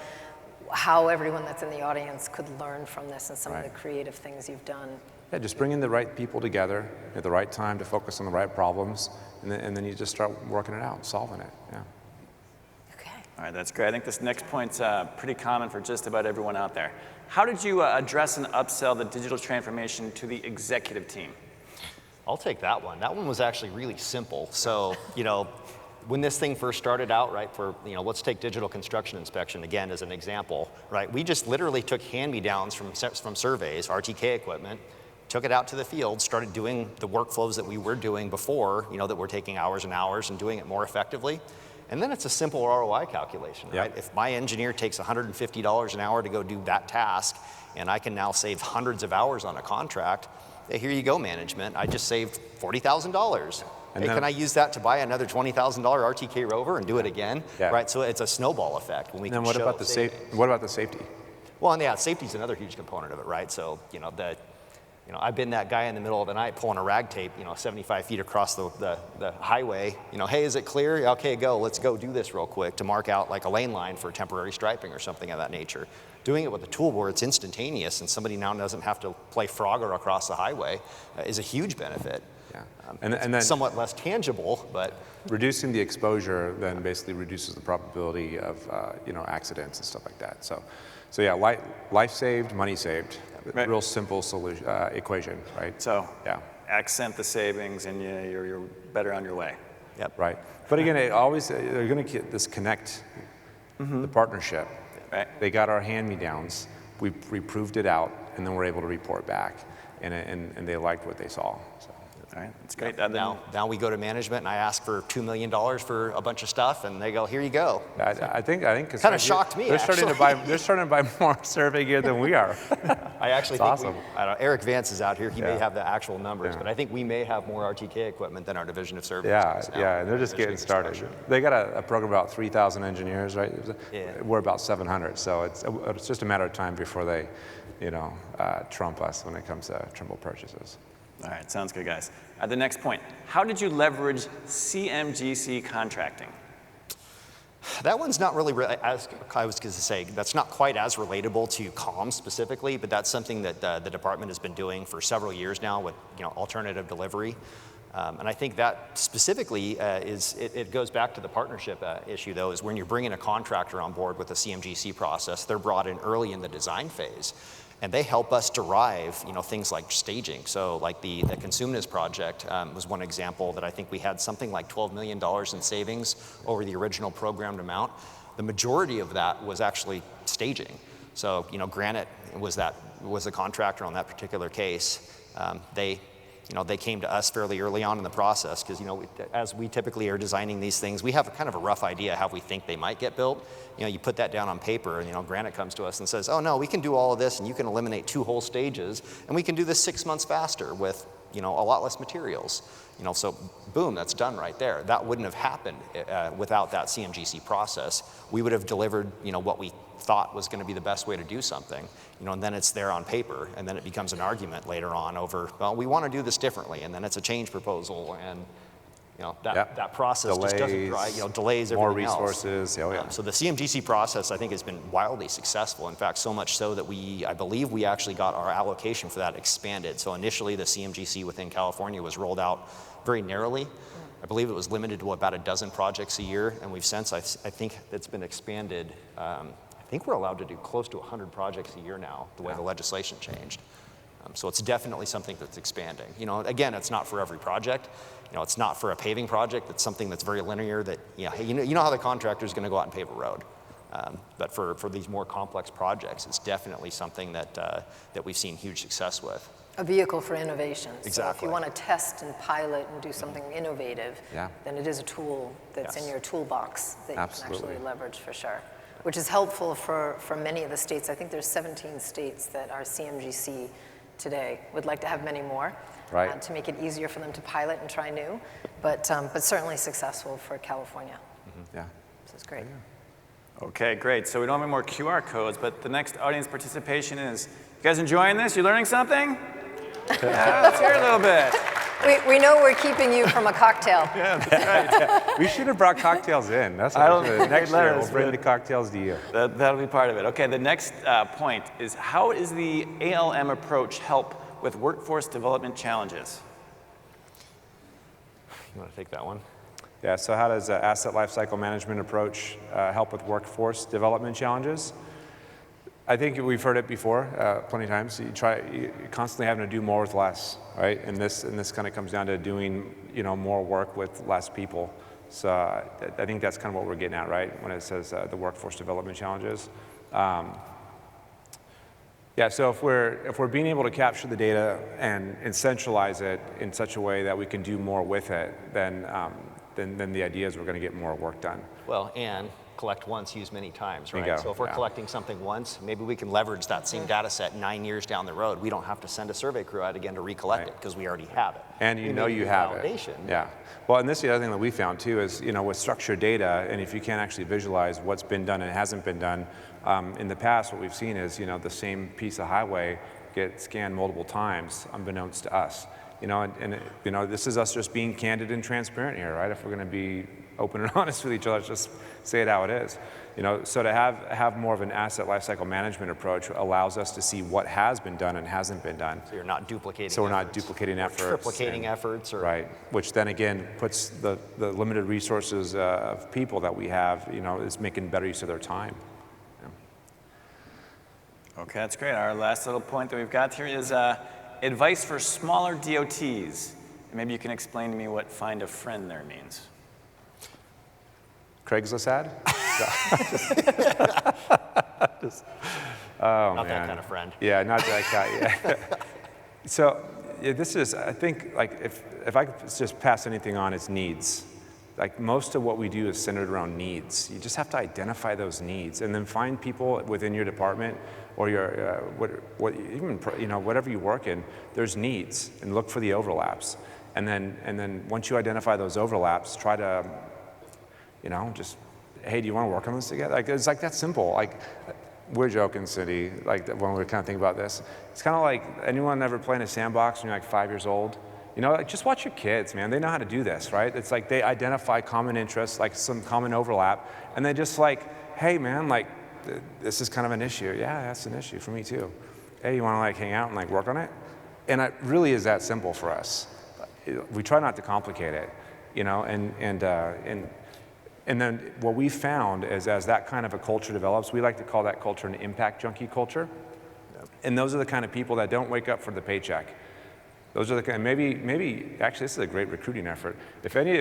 how everyone that's in the audience could learn from this and some of the creative things you've done. Yeah, just bringing the right people together at the right time to focus on the right problems, and then you just start working it out, solving it, yeah. Okay. All right, that's great. I think this next point's pretty common for just about everyone out there. How did you address and upsell the digital transformation to the executive team? I'll take that one. That one was actually really simple. So, you know, when this thing first started out, right, you know, let's take digital construction inspection again as an example, right? We just literally took hand-me-downs from surveys, RTK equipment, took it out to the field, started doing the workflows that we were doing before, you know, that were taking hours and hours and doing it more effectively. And then it's a simple ROI calculation, right? If my engineer takes $150 an hour to go do that task, and I can now save hundreds of hours on a contract, hey, here you go, management. I just saved $40,000. Hey, can I use that to buy another $20,000 RTK Rover and do it again? Right, so it's a snowball effect when we can show what about the safety? Well, and yeah, safety is another huge component of it, right? So, you know, I've been that guy in the middle of the night pulling a rag tape, you know, 75 feet across the highway. You know, hey, is it clear? Okay, go. Let's go do this real quick to mark out like a lane line for temporary striping or something of that nature. Doing it with a tool where it's instantaneous and somebody now doesn't have to play Frogger across the highway is a huge benefit. Yeah. And then somewhat less tangible, but reducing the exposure then basically reduces the probability of you know, accidents and stuff like that. So yeah, life saved, money saved. Right. Real simple solution equation, right? So accent the savings, and you're better on your way. Yep. Right. But again, they're going to get this connect, the partnership. Right. They got our hand-me-downs. We proved it out, and then we're able to report back, and they liked what they saw. So. All right, that's great. Now we go to management and I ask for $2 million for a bunch of stuff, and they go, here you go. I think it's kind of shocked me. They're starting to buy more survey gear than we are. I actually think awesome. I don't know, Eric Vance is out here. He may have the actual numbers, but I think we may have more RTK equipment than our division of services. Yeah, and they're just getting started. They got a program about 3,000 engineers, right? We're about 700, so it's just a matter of time before they, you know, trump us when it comes to Trimble purchases. All right, sounds good, guys. The next point, how did you leverage CMGC Contracting? That one's not really, as I was going to say, that's not quite as relatable to comms specifically, but that's something that the department has been doing for several years now with, you know, alternative delivery. And I think that specifically it goes back to the partnership issue, though, is when you're bringing a contractor on board with the CMGC process, they're brought in early in the design phase. And they help us derive, you know, things like staging. So like the Consumnes project was one example that I think we had something like $12 million in savings over the original programmed amount. The majority of that was actually staging. So, you know, Granite was the contractor on that particular case. They came to us fairly early on in the process because, you know, as we typically are designing these things, we have kind of a rough idea how we think they might get built. You know, you put that down on paper, and, you know, Granite comes to us and says, oh no, we can do all of this, and you can eliminate 2 whole stages, and we can do this 6 months faster with, you know, a lot less materials. You know, so boom, that's done right there. That wouldn't have happened without that CMGC process. We would have delivered, you know, what we thought was going to be the best way to do something, you know, and then it's there on paper, and then it becomes an argument later on over, well, we want to do this differently, and then it's a change proposal, and, you know, that process delays, just doesn't drive, you know, delays everything more resources. else. So the CMGC process, I think, has been wildly successful. In fact, so much so that I believe we actually got our allocation for that expanded. So initially, the CMGC within California was rolled out very narrowly. I believe it was limited to about a dozen projects a year, and we've since, I think it's been expanded. I think we're allowed to do close to 100 projects a year now, the way the legislation changed. So it's definitely something that's expanding. You know, again, it's not for every project. You know, it's not for a paving project. It's something that's very linear that, you know how the contractor is going to go out and pave a road. But for these more complex projects, it's definitely something that we've seen huge success with. A vehicle for innovation. Exactly. So if you want to test and pilot and do something innovative, then it is a tool that's in your toolbox that you can actually leverage for sure, which is helpful for many of the states. I think there's 17 states that are CMGC today. Would like to have many more to make it easier for them to pilot and try new, but certainly successful for California. Yeah. So it's great. Okay, great. So we don't have any more QR codes, but the next audience participation is, you guys enjoying this? You learning something? Yeah, let's hear a little bit. We know we're keeping you from a cocktail. Yeah, that's right. We should have brought cocktails in. That's next year we'll bring the cocktails to you. That'll be part of it. Okay, the next point is, how does the ALM approach help with workforce development challenges? You want to take that one? Yeah, so how does asset lifecycle management approach help with workforce development challenges? I think we've heard it before plenty of times. You're constantly having to do more with less, right? And this kind of comes down to doing, you know, more work with less people. So I think that's kind of what we're getting at, right? When it says the workforce development challenges. Yeah, so if we're being able to capture the data and centralize it in such a way that we can do more with it, then the idea is we're going to get more work done. Well, and collect once, use many times, right? Bingo. So if we're collecting something once, maybe we can leverage that same data set 9 years down the road. We don't have to send a survey crew out again to recollect it because we already have it. And you know you have it. Yeah. Well, and this is the other thing that we found too is, you know, with structured data, and if you can't actually visualize what's been done and hasn't been done, in the past what we've seen is, you know, the same piece of highway get scanned multiple times unbeknownst to us. You know, and you know, this is us just being candid and transparent here, right? If we're going to be open and honest with each other, let's just say it how it is. You know, so to have more of an asset lifecycle management approach allows us to see what has been done and hasn't been done. So you're not duplicating. So we're not duplicating efforts. Triplicating efforts, or right? Which then again puts the limited resources of people that we have, you know, is making better use of their time. Okay, that's great. Our last little point that we've got here is advice for smaller DOTs. Maybe you can explain to me what find a friend there means. Craigslist ad? not that kind of friend. Yeah, not that guy. Yeah. So yeah, this is, I think, like if I could just pass anything on, it's needs. Like most of what we do is centered around needs. You just have to identify those needs and then find people within your department or your even, you know, whatever you work in. There's needs, and look for the overlaps. And then once you identify those overlaps, try to, you know, just, hey, do you want to work on this together? Like, it's like that simple. Like, we're joking, Cindy, like when we're kind of thinking about this. It's kind of like, anyone ever play in a sandbox when you're like 5 years old? You know, like, just watch your kids, man. They know how to do this, right? It's like they identify common interests, like some common overlap, and they just like, hey, man, like, this is kind of an issue. Yeah, that's an issue for me too. Hey, you want to like hang out and like work on it? And it really is that simple for us. We try not to complicate it, you know, and then what we found is as that kind of a culture develops, we like to call that culture an impact junkie culture. And those are the kind of people that don't wake up for the paycheck. Those are the kind. Maybe actually this is a great recruiting effort. If any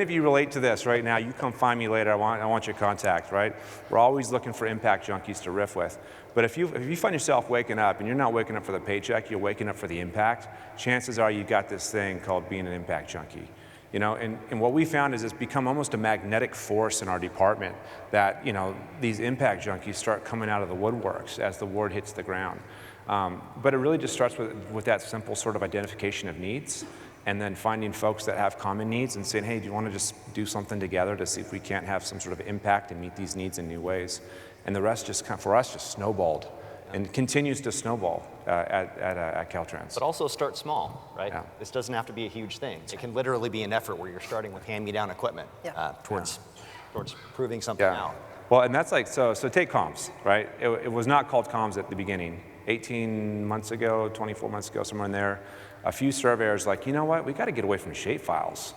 of you relate to this right now, you come find me later. I want your contact, right? We're always looking for impact junkies to riff with. But if you find yourself waking up and you're not waking up for the paycheck, you're waking up for the impact, chances are you got this thing called being an impact junkie. You know, and what we found is it's become almost a magnetic force in our department that, you know, these impact junkies start coming out of the woodworks as the word hits the ground. But it really just starts with that simple sort of identification of needs, and then finding folks that have common needs and saying, hey, do you want to just do something together to see if we can't have some sort of impact and meet these needs in new ways? And the rest just, for us, just snowballed and continues to snowball at Caltrans. But also start small, right? Yeah. This doesn't have to be a huge thing. It can literally be an effort where you're starting with hand-me-down equipment towards proving something out. Well, and that's like, so take comms, right? It was not called comms at the beginning. 18 months ago, 24 months ago, somewhere in there, a few surveyors like, you know what, we got to get away from shapefiles.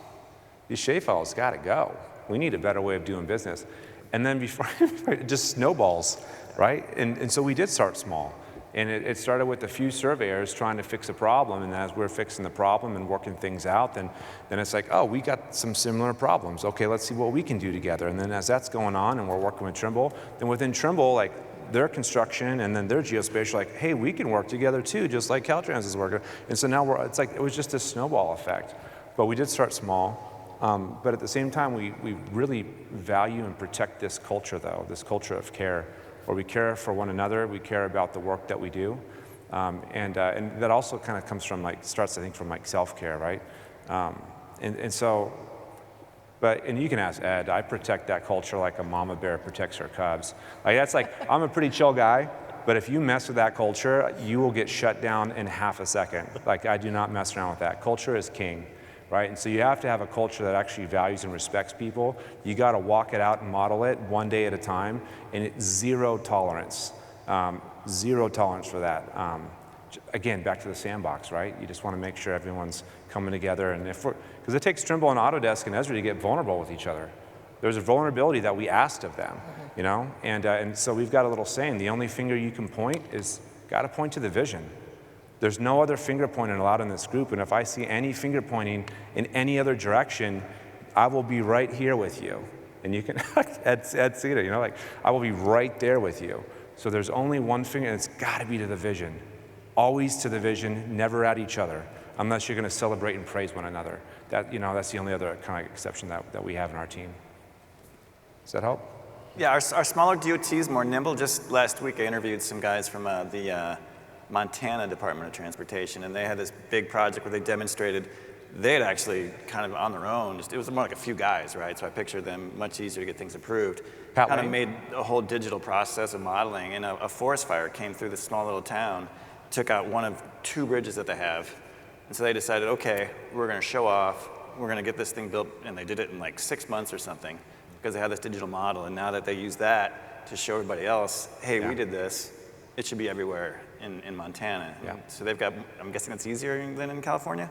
These shapefiles got to go. We need a better way of doing business. And then before, it just snowballs, right? And so we did start small. And it started with a few surveyors trying to fix a problem, and as we're fixing the problem and working things out, then it's like, oh, we got some similar problems. Okay, let's see what we can do together. And then as that's going on and we're working with Trimble, then within Trimble, like, their construction and then their geospatial, like, hey, we can work together too, just like Caltrans is working. And so now it's like, it was just a snowball effect. But we did start small. But at the same time, we really value and protect this culture, though, this culture of care, where we care for one another, we care about the work that we do. And that also kind of comes from, like, starts, I think, from, like, self-care, right? And you can ask Ed, I protect that culture like a mama bear protects her cubs. Like, that's like, I'm a pretty chill guy, but if you mess with that culture, you will get shut down in half a second. Like, I do not mess around with that. Culture is king, right? And so you have to have a culture that actually values and respects people. You got to walk it out and model it one day at a time, and it's zero tolerance. Zero tolerance for that. Again, back to the sandbox, right? You just want to make sure everyone's coming together, and because it takes Trimble and Autodesk and Esri to get vulnerable with each other. There's a vulnerability that we asked of them, you know? And so we've got a little saying, the only finger you can point is, got to point to the vision. There's no other finger pointing allowed in this group, and if I see any finger pointing in any other direction, I will be right here with you. And you can, Ed see it, you know, like, I will be right there with you. So there's only one finger, and it's got to be to the vision. Always to the vision, never at each other, unless you're going to celebrate and praise one another. That, you know, that's the only other kind of exception that we have in our team. Does that help? Yeah, our smaller DOT is more nimble. Just last week, I interviewed some guys from the Montana Department of Transportation, and they had this big project where they demonstrated they had actually kind of on their own, it was more like a few guys, right? So I pictured them much easier to get things approved. Kind of made a whole digital process of modeling, and a forest fire came through this small little town, took out one of 2 bridges that they have. And so they decided, okay, we're going to show off, we're going to get this thing built, and they did it in like 6 months or something because they had this digital model, and now that they use that to show everybody else, hey, we did this, it should be everywhere in Montana. Yeah. So they've got, I'm guessing that's easier than in California?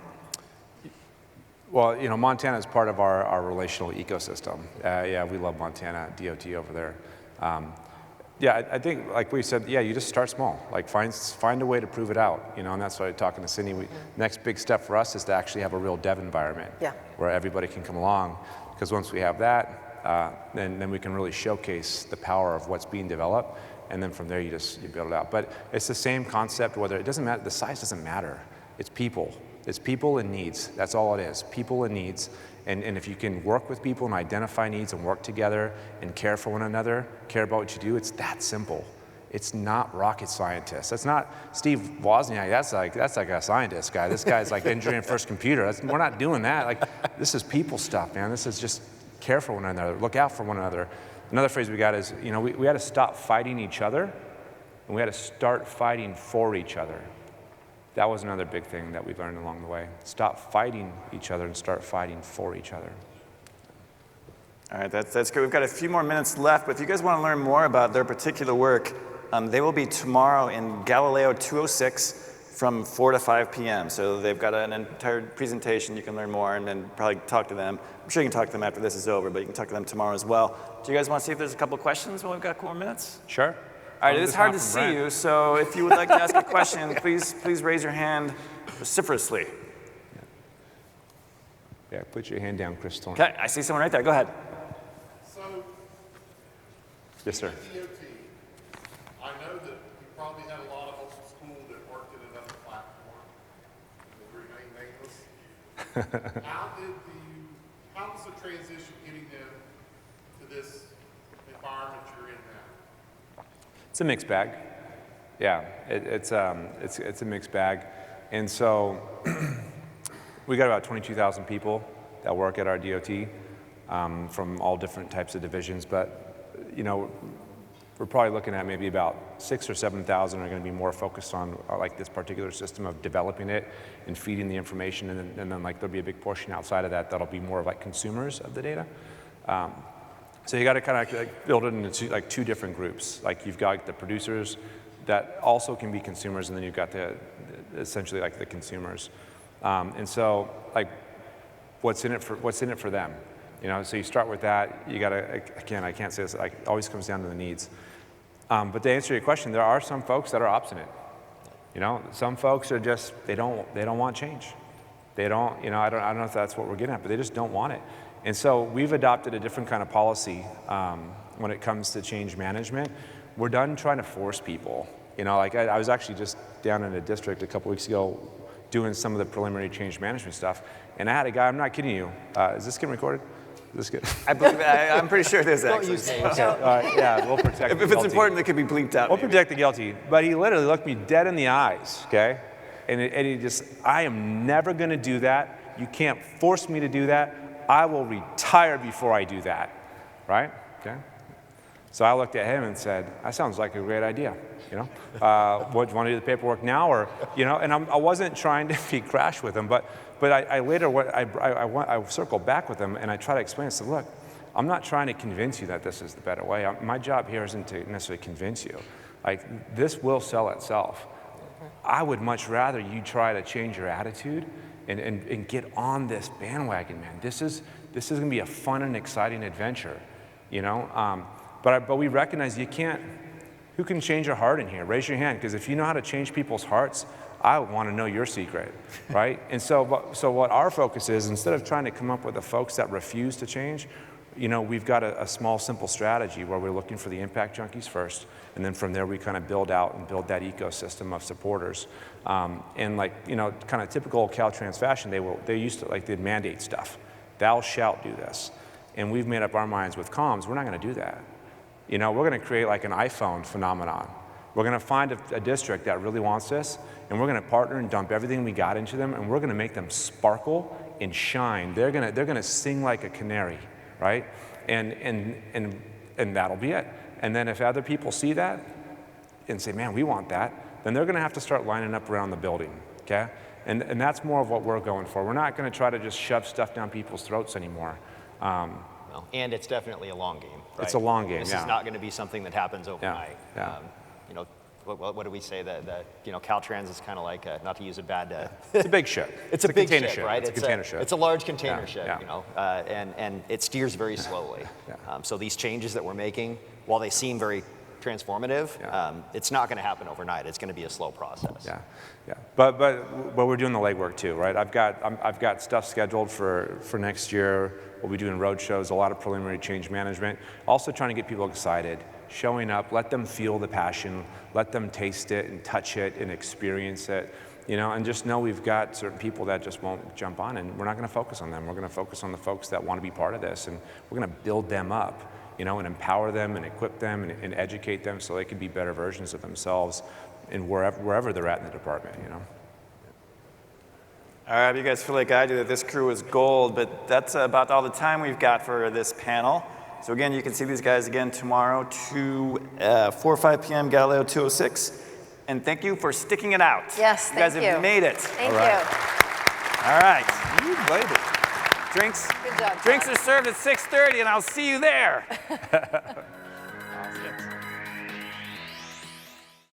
Well, you know, Montana is part of our relational ecosystem. Yeah, we love Montana, DOT over there. Yeah, I think, like we said, yeah, you just start small. Like, find a way to prove it out, you know, and that's why I'm talking to Cindy. Next big step for us is to actually have a real dev environment where everybody can come along, because once we have that, then we can really showcase the power of what's being developed, and then from there you build it out. But it's the same concept, whether it doesn't matter, the size doesn't matter. It's people. It's people and needs. That's all it is, people and needs. And if you can work with people and identify needs and work together and care for one another, care about what you do, it's that simple. It's not rocket scientists. That's not Steve Wozniak. That's like a scientist guy. This guy's like engineering first computer. We're not doing that. Like, this is people stuff, man. This is just care for one another, look out for one another. Another phrase we got is, you know, we had to stop fighting each other, and we had to start fighting for each other. That was another big thing that we learned along the way. Stop fighting each other and start fighting for each other. All right, that's good. We've got a few more minutes left, but if you guys want to learn more about their particular work, they will be tomorrow in Galileo 206 from 4 to 5 p.m. So they've got an entire presentation. You can learn more and then probably talk to them. I'm sure you can talk to them after this is over, but you can talk to them tomorrow as well. Do you guys want to see if there's a couple questions while we've got 4 minutes? Sure. All right, it is hard to see you, so if you would like to ask a question, please raise your hand. vociferously. Yeah, put your hand down, Chris Thorne. Okay, I see someone right there. Go ahead. So, Yes, sir. DOT, I know that you probably had a lot of old school that worked in another platform that remain nameless. How was the transition getting them to this environment you're in now? It's a mixed bag. Yeah, it's a mixed bag. And so we got about 22,000 people that work at our DOT from all different types of divisions. But, you know, we're probably looking at maybe about 6,000 or 7,000 are going to be more focused on like this particular system of developing it and feeding the information. And then like there'll be a big portion outside of that that'll be more of like consumers of the data. So you got to kind of like build it into like two different groups. Like you've got like the producers that also can be consumers, and then you've got the essentially like the consumers. And so like what's in it for them? You know, so you start with that. You got to, again, I can't say this, like, it always comes down to the needs. But to answer your question, there are some folks that are obstinate. You know, some folks are just, they don't want change. They don't, you know, I don't know if that's what we're getting at, but they just don't want it. And so we've adopted a different kind of policy when it comes to change management. We're done trying to force people. You know, like I was actually just down in a district a couple weeks ago doing some of the preliminary change management stuff, and I had a guy, I'm not kidding you, is this getting recorded? Is this good? I believe, I'm pretty sure it is, actually. Don't use names. Yeah, we'll protect the If it's guilty. important, it could be bleeped out. We'll maybe. protect the guilty. But he literally looked me dead in the eyes, okay? And he just, I am never gonna do that. You can't force me to do that. I will retire before I do that, right? Okay. So I looked at him and said, that sounds like a great idea, you know? What, do you want to do the paperwork now, or, you know? And I wasn't trying to be crash with him, but I later, I circled back with him and I tried to explain, I said, look, I'm not trying to convince you that this is the better way. My job here isn't to necessarily convince you. Like, this will sell itself. I would much rather you try to change your attitude and get on this bandwagon, man. This is gonna be a fun and exciting adventure, you know? But we recognize you can't, who can change a heart in here? Raise your hand, because if you know how to change people's hearts, I want to know your secret, right? And so what our focus is, instead of trying to come up with the folks that refuse to change, you know, we've got a small, simple strategy where we're looking for the impact junkies first, and then from there we kind of build out and build that ecosystem of supporters. And like, you know, kind of typical Caltrans fashion, they used to, like, they'd mandate stuff. Thou shalt do this. And we've made up our minds with comms, we're not going to do that. You know, we're going to create like an iPhone phenomenon. We're going to find a district that really wants this, and we're going to partner and dump everything we got into them, and we're going to make them sparkle and shine. They're going to sing like a canary, right? And that'll be it. And then if other people see that and say, man, we want that, then they're going to have to start lining up around the building, okay? And that's more of what we're going for. We're not going to try to just shove stuff down people's throats anymore. Well, and it's definitely a long game. Right? It's a long game, This yeah. is not going to be something that happens overnight. Yeah. You know, what do we say? That you know, Caltrans is kind of like not to use a bad. It's a big ship. It's a big container ship, right? It's a container ship. It's a large container ship, yeah. you know, and it steers very slowly. Yeah. So these changes that we're making, while they seem very transformative, it's not going to happen overnight. It's going to be a slow process. Yeah, yeah. But we're doing the legwork too, right? I've got stuff scheduled for next year. We'll be doing road shows, a lot of preliminary change management. Also trying to get people excited, showing up, let them feel the passion, let them taste it and touch it and experience it, you know, and just know we've got certain people that just won't jump on, and we're not going to focus on them. We're going to focus on the folks that want to be part of this, and we're going to build them up, you know, and empower them and equip them and educate them so they can be better versions of themselves in wherever they're at in the department, you know. All right, you guys feel like I do that this crew is gold, but that's about all the time we've got for this panel. So again, you can see these guys again tomorrow, 4 or 5 p.m. Galileo 206. And thank you for sticking it out. Yes, you guys thank you. have made it. Thank you. All right. You played it. Drinks. Good job, Drinks John. are served at 6:30, and I'll see you there.